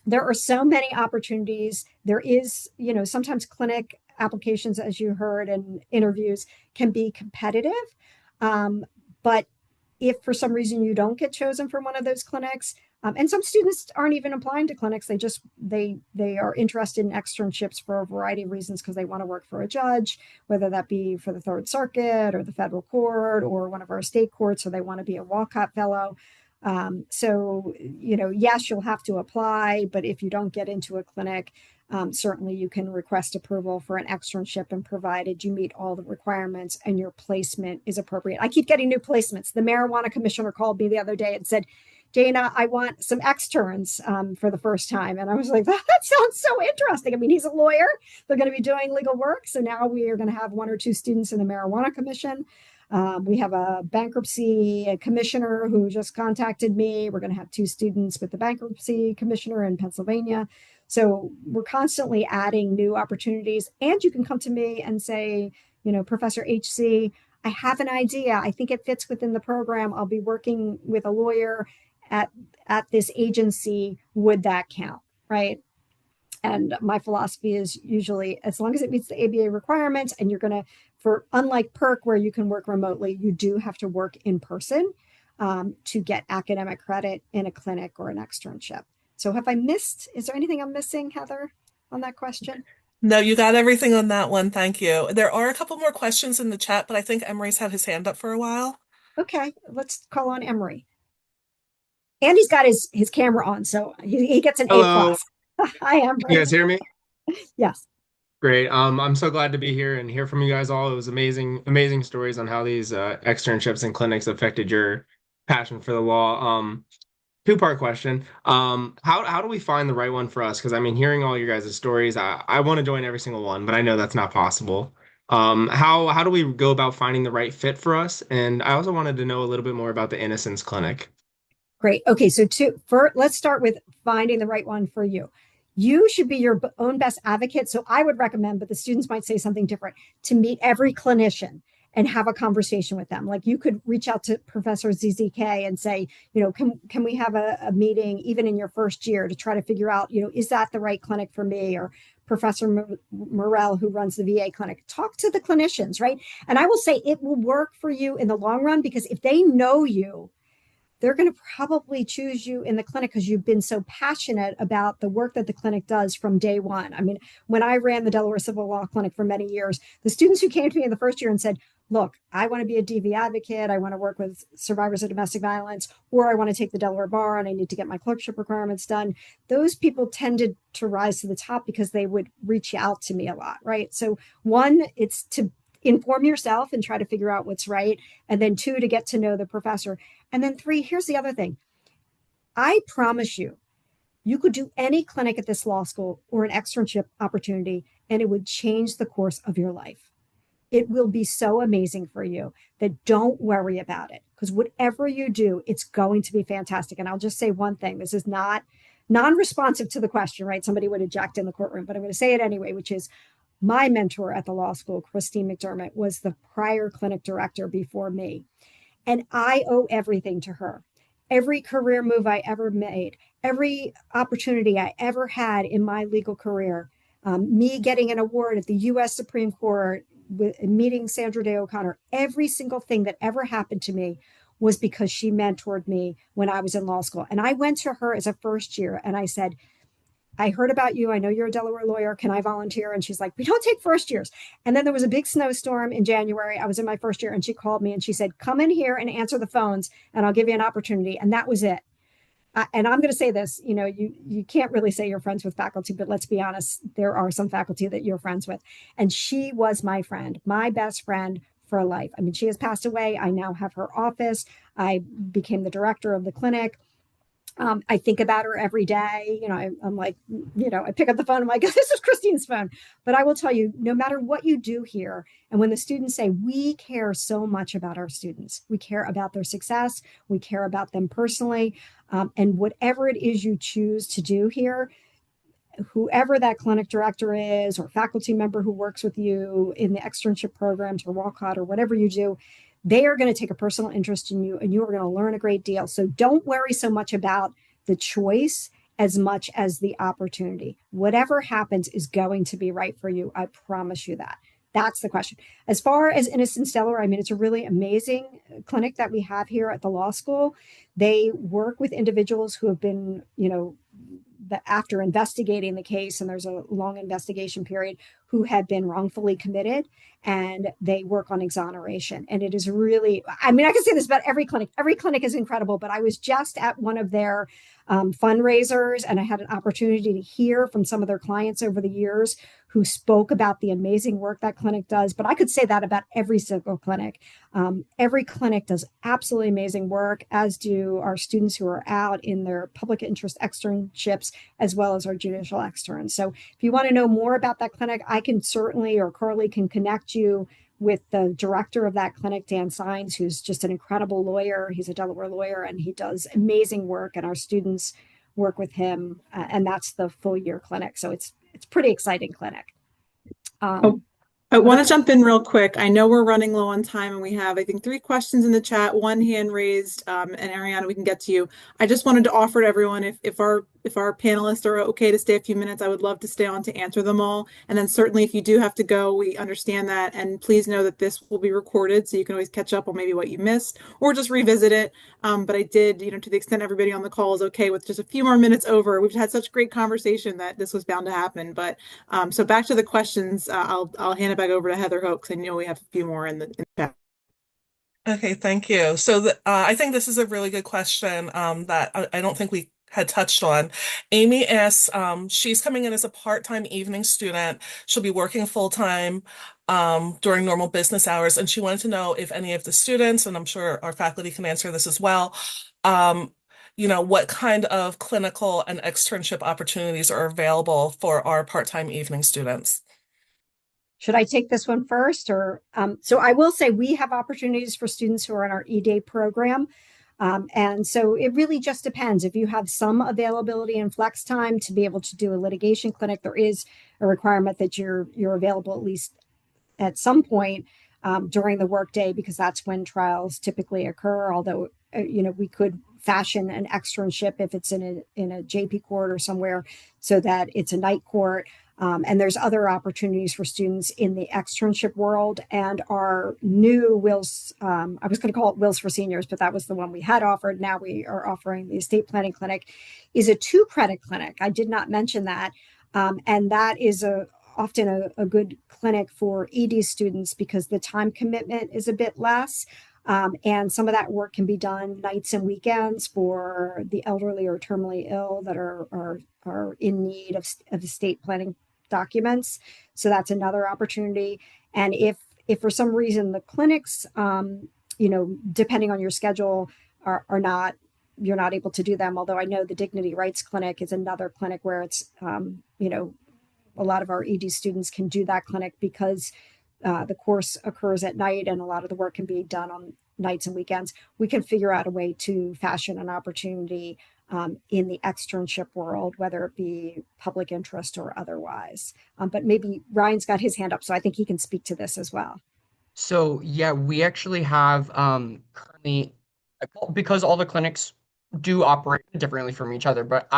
there are so many opportunities. There is, sometimes clinic applications, as you heard in interviews, can be competitive. But if for some reason you don't get chosen for one of those clinics, and some students aren't even applying to clinics, they are interested in externships for a variety of reasons, because they want to work for a judge, whether that be for the Third Circuit or the federal court or one of our state courts, or they want to be a Walcott Fellow. So, yes, you'll have to apply, but if you don't get into a clinic, certainly you can request approval for an externship, and provided you meet all the requirements and your placement is appropriate. I keep getting new placements. The marijuana commissioner called me the other day and said, Dana, I want some externs for the first time. And I was like, that sounds so interesting. I mean, he's a lawyer. They're going to be doing legal work. So now we are going to have 1 or 2 students in the marijuana commission. We have a bankruptcy commissioner who just contacted me. We're going to have 2 students with the bankruptcy commissioner in Pennsylvania. So we're constantly adding new opportunities. And you can come to me and say, Professor HC, I have an idea. I think it fits within the program. I'll be working with a lawyer at this agency. Would that count? Right. And my philosophy is usually, as long as it meets the ABA requirements, and you're going to, unlike PERC, where you can work remotely, you do have to work in person to get academic credit in a clinic or an externship. So is there anything I'm missing, Heather, on that question? No, you got everything on that one. Thank you. There are a couple more questions in the chat, but I think Emery's had his hand up for a while. Okay, let's call on Emery. And he's got his camera on, so he gets an Hello. A+. Hi, Emery. You guys hear me? Yes. Great. I'm so glad to be here and hear from you guys all. It was amazing stories on how these externships and clinics affected your passion for the law. 2-part question. How do we find the right one for us? Because hearing all your guys' stories, I want to join every single one, but I know that's not possible. How do we go about finding the right fit for us? And I also wanted to know a little bit more about the Innocence Clinic. Great. Okay, so let's start with finding the right one for you. You should be your own best advocate. So I would recommend, but the students might say something different, to meet every clinician and have a conversation with them. Like, you could reach out to Professor ZZK and say, can we have a meeting even in your first year to try to figure out, is that the right clinic for me? Or Professor Morel, who runs the VA clinic. Talk to the clinicians, right? And I will say it will work for you in the long run, because if they know you, they're going to probably choose you in the clinic because you've been so passionate about the work that the clinic does from day one. When I ran the Delaware Civil Law Clinic for many years, the students who came to me in the first year and said, look, I want to be a DV advocate, I want to work with survivors of domestic violence, or I want to take the Delaware bar and I need to get my clerkship requirements done. Those people tended to rise to the top because they would reach out to me a lot, right? So 1, it's to inform yourself and try to figure out what's right. And then 2, to get to know the professor. And then 3, here's the other thing. I promise you, you could do any clinic at this law school or an externship opportunity, and it would change the course of your life. It will be so amazing for you that don't worry about it, because whatever you do, it's going to be fantastic. And I'll just say one thing. This is not non-responsive to the question, right? Somebody would eject in the courtroom, but I'm going to say it anyway, which is, my mentor at the law school, Christine McDermott, was the prior clinic director before me. And I owe everything to her. every career move I ever made, every opportunity I ever had in my legal career, me getting an award at the US Supreme Court, with meeting Sandra Day O'Connor, every single thing that ever happened to me was because she mentored me when I was in law school. And I went to her as a first year and I said, I heard about you. I know you're a Delaware lawyer. Can I volunteer? And she's like, we don't take first years. And then there was a big snowstorm in January. I was in my first year and she called me and she said, come in here and answer the phones and I'll give you an opportunity. And that was it. And I'm going to say this, you can't really say you're friends with faculty, but let's be honest, there are some faculty that you're friends with. And she was my friend, my best friend for life. I mean, she has passed away. I now have her office. I became the director of the clinic. I think about her every day. I'm like, I pick up the phone. I'm like, this is Christine's phone. But I will tell you, no matter what you do here, and when the students say, we care so much about our students, we care about their success, we care about them personally, and whatever it is you choose to do here, whoever that clinic director is or faculty member who works with you in the externship programs or Walcott or whatever you do, they are going to take a personal interest in you and you are going to learn a great deal. So don't worry so much about the choice as much as the opportunity. Whatever happens is going to be right for you. I promise you that. That's the question. As far as Innocence Delaware, I mean, it's a really amazing clinic that we have here at the law school. They work with individuals who have been, after investigating the case, and there's a long investigation period, who have been wrongfully committed, and they work on exoneration. And it is really, I mean, I can say this about every clinic. Every clinic is incredible, but I was just at one of their fundraisers, and I had an opportunity to hear from some of their clients over the years who spoke about the amazing work that clinic does. But I could say that about every single clinic. Every clinic does absolutely amazing work, as do our students who are out in their public interest externships, as well as our judicial externs. So if you want to know more about that clinic, I can certainly, or Carly can connect you with the director of that clinic, Dan Sines, who's just an incredible lawyer. He's a Delaware lawyer and he does amazing work, and our students work with him. And that's the full year clinic. So it's pretty exciting clinic. I want to jump in real quick. I know we're running low on time and we have, I think, 3 questions in the chat, 1 hand raised, and Ariana, we can get to you. I just wanted to offer to everyone, if our panelists are okay to stay a few minutes, I would love to stay on to answer them all. And then certainly if you do have to go, we understand that. And please know that this will be recorded, so you can always catch up on maybe what you missed or just revisit it. But I did, to the extent everybody on the call is okay with just a few more minutes over. We've had such great conversation that this was bound to happen. But so back to the questions, I'll hand it back over to Heather Hope, because I know we have a few more in the chat. Okay, thank you. So I think this is a really good question that I don't think we had touched on. Amy asks, she's coming in as a part-time evening student. She'll be working full-time during normal business hours, and she wanted to know if any of the students, and I'm sure our faculty can answer this as well, what kind of clinical and externship opportunities are available for our part-time evening students. Should I take this one first? Or so I will say we have opportunities for students who are in our E-Day program. And so it really just depends. If you have some availability and flex time to be able to do a litigation clinic, there is a requirement that you're available at least at some point during the workday, because that's when trials typically occur. Although we could fashion an externship if it's in a JP court or somewhere, so that it's a night court. And there's other opportunities for students in the externship world, and our new Wills, I was going to call it Wills for Seniors, but that was the one we had offered. Now we are offering the estate planning clinic, is a 2-credit clinic. I did not mention that. And that is often a good clinic for ED students because the time commitment is a bit less. And some of that work can be done nights and weekends for the elderly or terminally ill that are in need of estate planning documents. So that's another opportunity. And if for some reason the clinics, depending on your schedule, are not, you're not able to do them. Although I know the Dignity Rights Clinic is another clinic where it's, a lot of our ED students can do that clinic because the course occurs at night and a lot of the work can be done on nights and weekends. We can figure out a way to fashion an opportunity in the externship world, whether it be public interest or otherwise. But maybe Ryan's got his hand up, so I think he can speak to this as well. So yeah, we actually have currently, because all the clinics do operate differently from each other, but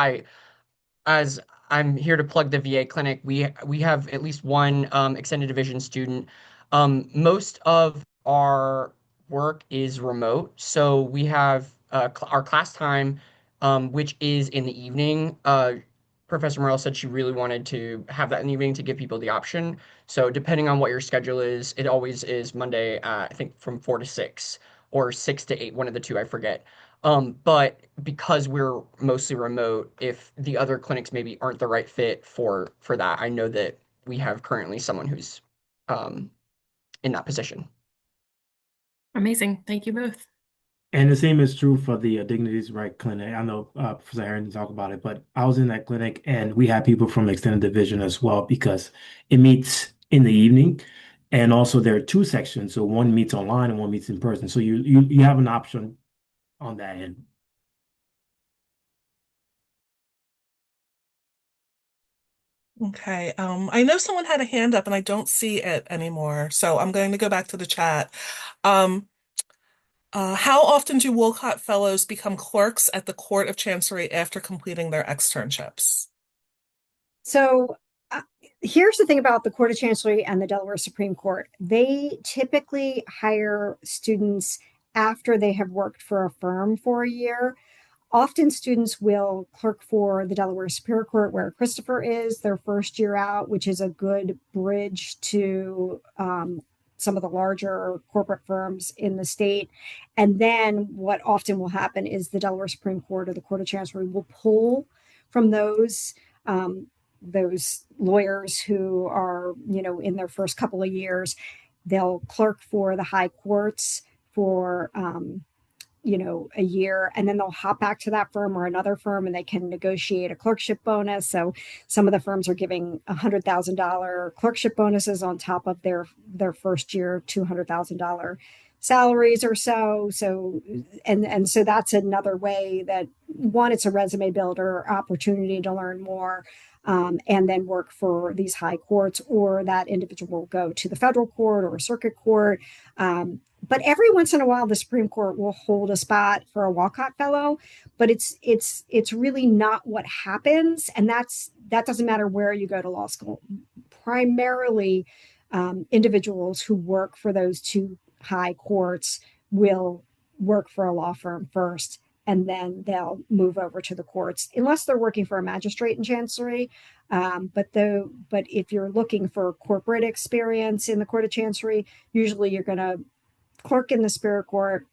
as I'm here to plug the VA clinic, we have at least one extended division student. Most of our work is remote, so we have our class time, which is in the evening. Professor Morrell said she really wanted to have that in the evening to give people the option. So depending on what your schedule is, it always is Monday, I think from 4 to 6 or 6 to 8, one of the two, I forget. But because we're mostly remote, if the other clinics maybe aren't the right fit for that, I know that we have currently someone who's um, in that position. Amazing. Thank you both. And the same is true for the Dignity's Right clinic. I know Professor Herring didn't talk about it, but I was in that clinic and we had people from extended division as well because it meets in the evening. And also there are two sections. So one meets online and one meets in person. So you have an option on that end. Okay. I know someone had a hand up and I don't see it anymore, so I'm going to go back to the chat. Um, how often do Wolcott Fellows become clerks at the Court of Chancery after completing their externships? So here's the thing about the Court of Chancery and the Delaware Supreme Court. They typically hire students after they have worked for a firm for a year. Often students will clerk for the Delaware Superior Court, where Christopher is, their first year out, which is a good bridge to some of the larger corporate firms in the state. And then what often will happen is the Delaware Supreme Court or the Court of Chancery will pull from those lawyers who are, in their first couple of years. They'll clerk for the high courts for a year, and then they'll hop back to that firm or another firm and they can negotiate a clerkship bonus. So some of the firms are giving $100,000 clerkship bonuses on top of their first year $200,000 salaries or so. So that's another way that, one, it's a resume builder, opportunity to learn more, and then work for these high courts, or that individual will go to the federal court or a circuit court. But every once in a while, the Supreme Court will hold a spot for a Walcott Fellow, but it's really not what happens, and that doesn't matter where you go to law school. Primarily, individuals who work for those two high courts will work for a law firm first, and then they'll move over to the courts, unless they're working for a magistrate in Chancery. But if you're looking for corporate experience in the Court of Chancery, usually you're going to clerk in the Superior Court,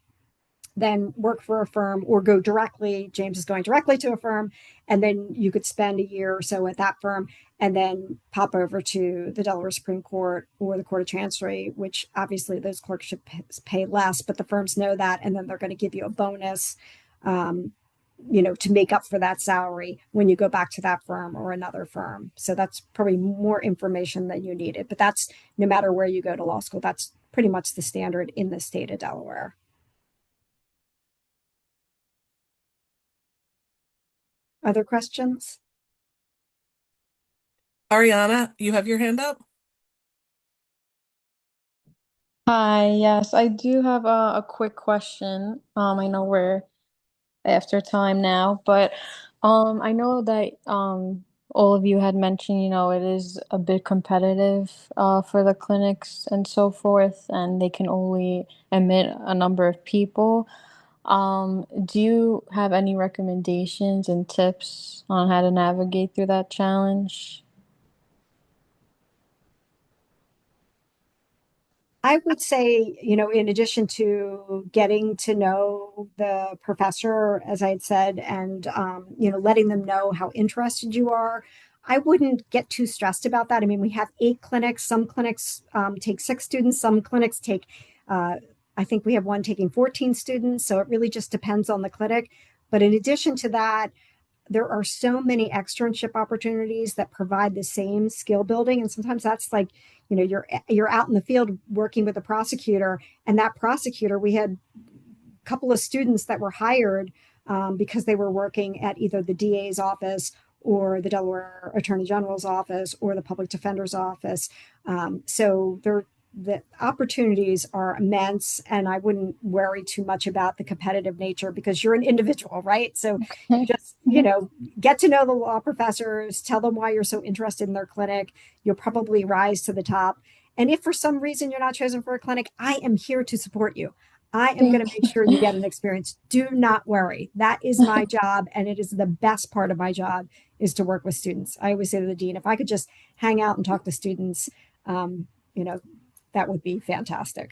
then work for a firm, or go directly. James is going directly to a firm, and then you could spend a year or so at that firm and then pop over to the Delaware Supreme Court or the Court of Chancery, which obviously those clerkships pay less, but the firms know that, and then they're going to give you a bonus, to make up for that salary when you go back to that firm or another firm. So that's probably more information than you needed, but that's no matter where you go to law school. That's pretty much the standard in the state of Delaware. Other questions? Ariana, you have your hand up? Hi, yes, I do have a quick question. I know we're after time now, but I know that all of you had mentioned, it is a bit competitive for the clinics and so forth, and they can only admit a number of people. Do you have any recommendations and tips on how to navigate through that challenge? I would say, in addition to getting to know the professor, as I had said, and, letting them know how interested you are, I wouldn't get too stressed about that. I mean, we have 8 clinics. Some clinics take 6 students. Some clinics take, I think we have one taking 14 students. So it really just depends on the clinic. But in addition to that, there are so many externship opportunities that provide the same skill building, and sometimes that's like, you're out in the field working with a prosecutor, and that prosecutor, we had a couple of students that were hired because they were working at either the DA's office or the Delaware Attorney General's office or the public defender's office. So the opportunities are immense, and I wouldn't worry too much about the competitive nature because you're an individual, right? So you just, get to know the law professors, tell them why you're so interested in their clinic. You'll probably rise to the top. And if for some reason you're not chosen for a clinic, I am here to support you. I am going to make sure you get an experience. Do not worry. That is my job, and it is the best part of my job is to work with students. I always say to the dean, if I could just hang out and talk to students, that would be fantastic.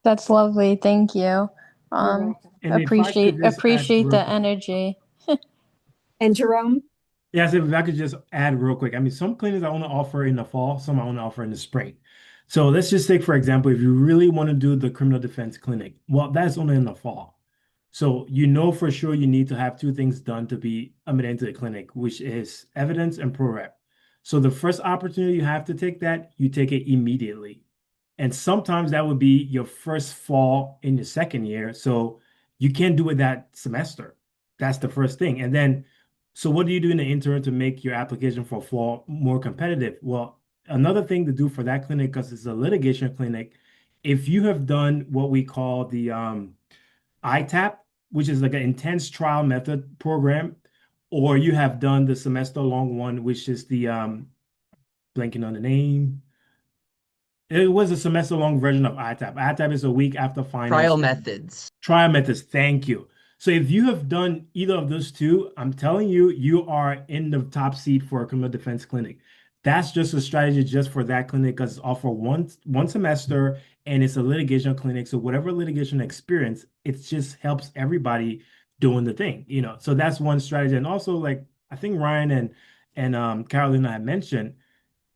That's lovely. Thank you. And if I could just Appreciate the energy. And Jerome? Yes, if I could just add real quick. I mean, some clinics I want to offer in the fall, some I want to offer in the spring. So let's just take, for example, if you really want to do the criminal defense clinic, well, that's only in the fall. So for sure you need to have two things done to be admitted into the clinic, which is evidence and pro rep. So the first opportunity you have to take that, you take it immediately. And sometimes that would be your first fall in your second year. So you can't do it that semester. That's the first thing. And then, so what do you do in the interim to make your application for fall more competitive? Well, another thing to do for that clinic, because it's a litigation clinic, if you have done what we call the ITAP, which is like an intense trial method program, or you have done the semester long one, which is the blanking on the name. It was a semester long version of ITAP. ITAP is a week after finals. Trial methods. Trial methods. Thank you. So if you have done either of those two, I'm telling you, you are in the top seat for a criminal defense clinic. That's just a strategy just for that clinic because it's offered one semester and it's a litigation clinic. So whatever litigation experience, it just helps everybody doing the thing, So that's one strategy. And also, like I think Ryan and Carolina had mentioned,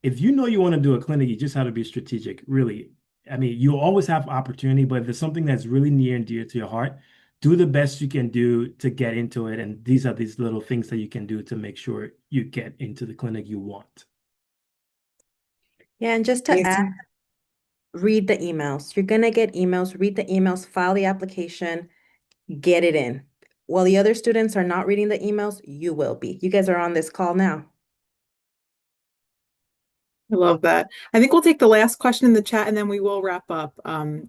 if you know you want to do a clinic, you just have to be strategic, really. I mean, you always have opportunity, but if there's something that's really near and dear to your heart, do the best you can do to get into it. And these are these little things that you can do to make sure you get into the clinic you want. Yeah, and just to add, read the emails. You're going to get emails, read the emails, file the application, get it in. While the other students are not reading the emails, you will be. You guys are on this call now. I love that. I think we'll take the last question in the chat and then we will wrap up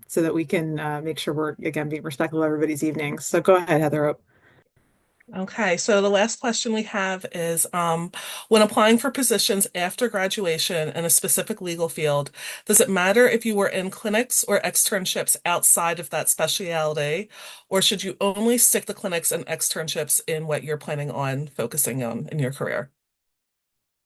so that we can make sure we're, again, being respectful of everybody's evenings. So go ahead, Heather. Okay, so the last question we have is when applying for positions after graduation in a specific legal field, does it matter if you were in clinics or externships outside of that specialty, or should you only stick the clinics and externships in what you're planning on focusing on in your career?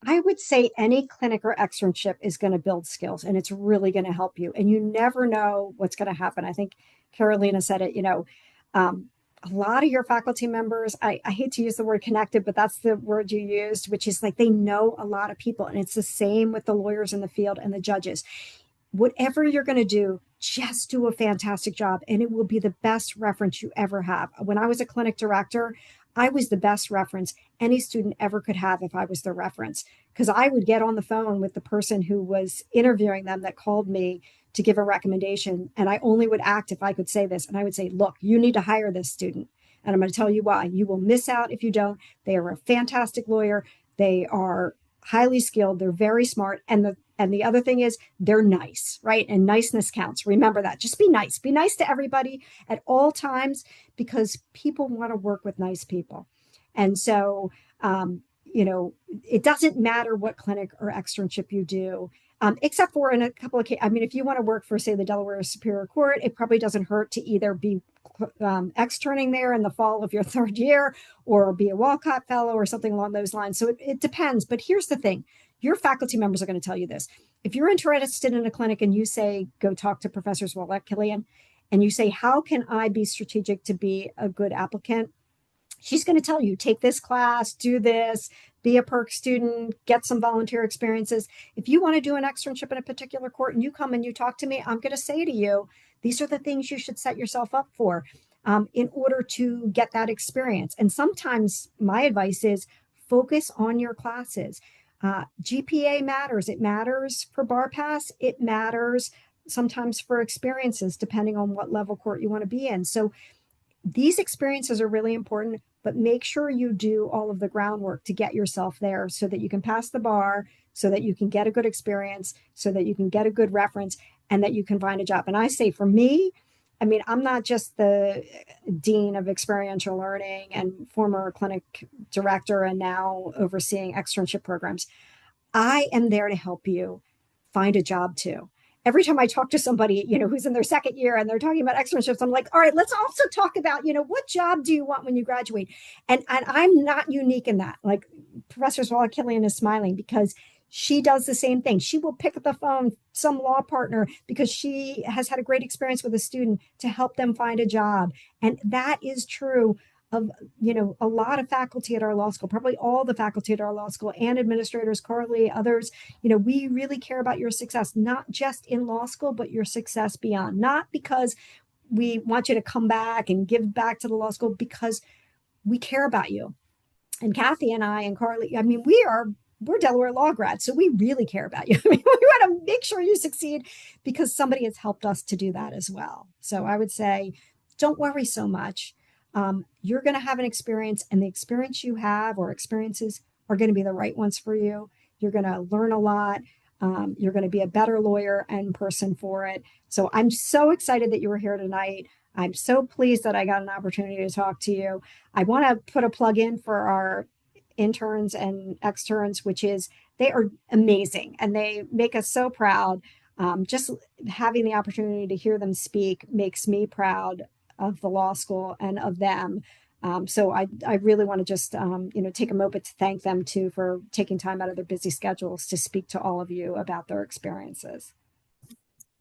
I would say any clinic or externship is going to build skills and it's really going to help you. And you never know what's going to happen. I think Carolina said it, a lot of your faculty members, I hate to use the word connected, but that's the word you used, which is like they know a lot of people. And it's the same with the lawyers in the field and the judges. Whatever you're going to do, just do a fantastic job and it will be the best reference you ever have. When I was a clinic director, I was the best reference any student ever could have if I was their reference, because I would get on the phone with the person who was interviewing them that called me to give a recommendation. And I only would act if I could say this. And I would say, look, you need to hire this student. And I'm going to tell you why. You will miss out if you don't. They are a fantastic lawyer. They are highly skilled. They're very smart. And the other thing is they're nice, right? And niceness counts. Remember that. Just be nice. Be nice to everybody at all times because people want to work with nice people. And so, it doesn't matter what clinic or externship you do, except for in a couple of cases. I mean, if you want to work for, say, the Delaware Superior Court, it probably doesn't hurt to either be externing there in the fall of your third year or be a Walcott Fellow or something along those lines. So it depends. But here's the thing. Your faculty members are going to tell you this. If you're interested in a clinic and you say, go talk to Professor Killian, and you say, how can I be strategic to be a good applicant? She's going to tell you, take this class, do this, be a PERC student, get some volunteer experiences. If you want to do an externship in a particular court and you come and you talk to me, I'm going to say to you, these are the things you should set yourself up for in order to get that experience. And sometimes my advice is focus on your classes. GPA matters. It matters for bar pass. It matters sometimes for experiences, depending on what level court you want to be in. So these experiences are really important, but make sure you do all of the groundwork to get yourself there so that you can pass the bar, so that you can get a good experience, so that you can get a good reference. and that you can find a job. And I say for me, I mean, I'm not just the dean of experiential learning and former clinic director and now overseeing externship programs. I am there to help you find a job too. Every time I talk to somebody, who's in their second year and they're talking about externships, I'm like, all right, let's also talk about, what job do you want when you graduate? And I'm not unique in that. Like Professor Swalla Killian is smiling because she does the same thing. She will pick up the phone, some law partner, because she has had a great experience with a student to help them find a job. And that is true of a lot of faculty at our law school, probably all the faculty at our law school and administrators, Carly, others. We really care about your success, not just in law school, but your success beyond. Not because we want you to come back and give back to the law school, because we care about you. And Kathy and I and Carly, I mean, we're Delaware law grads, so we really care about you. I mean, we want to make sure you succeed because somebody has helped us to do that as well. So I would say, don't worry so much. You're going to have an experience, and the experience you have or experiences are going to be the right ones for you. You're going to learn a lot. You're going to be a better lawyer and person for it. So I'm so excited that you were here tonight. I'm so pleased that I got an opportunity to talk to you. I want to put a plug in for our interns and externs, which is they are amazing and they make us so proud. Just having the opportunity to hear them speak makes me proud of the law school and of them. So I really want to just, take a moment to thank them too for taking time out of their busy schedules to speak to all of you about their experiences.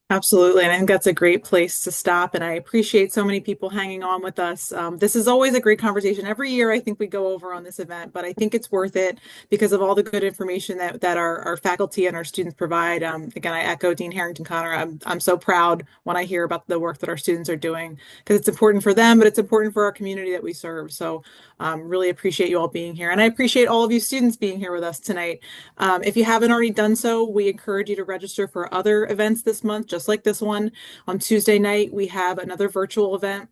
Absolutely. And I think that's a great place to stop. And I appreciate so many people hanging on with us. This is always a great conversation. Every year, I think we go over on this event, but I think it's worth it because of all the good information that our faculty and our students provide. Again, I echo Dean Harrington Connor. I'm so proud when I hear about the work that our students are doing because it's important for them, but it's important for our community that we serve. So really appreciate you all being here. And I appreciate all of you students being here with us tonight. If you haven't already done so, we encourage you to register for other events this month, just like this one. On Tuesday night, we have another virtual event.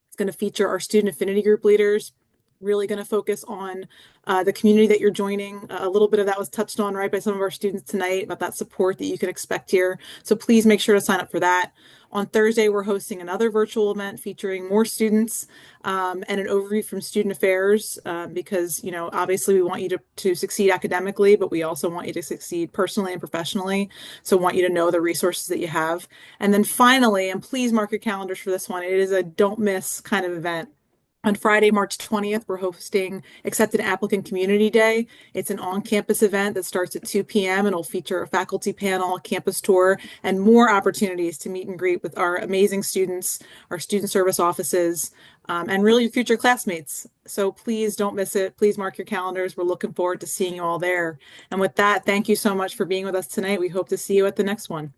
It's going to feature our student affinity group leaders, really going to focus on the community that you're joining. A little bit of that was touched on right by some of our students tonight about that support that you can expect here. So please make sure to sign up for that. On Thursday, we're hosting another virtual event featuring more students and an overview from Student Affairs because, obviously we want you to succeed academically, but we also want you to succeed personally and professionally. So want you to know the resources that you have. And then finally, and please mark your calendars for this one, it is a don't miss kind of event. On Friday, March 20th, we're hosting Accepted Applicant Community Day. It's an on-campus event that starts at 2 p.m. and will feature a faculty panel, a campus tour, and more opportunities to meet and greet with our amazing students, our student service offices, and really future classmates. So please don't miss it. Please mark your calendars. We're looking forward to seeing you all there. And with that, thank you so much for being with us tonight. We hope to see you at the next one.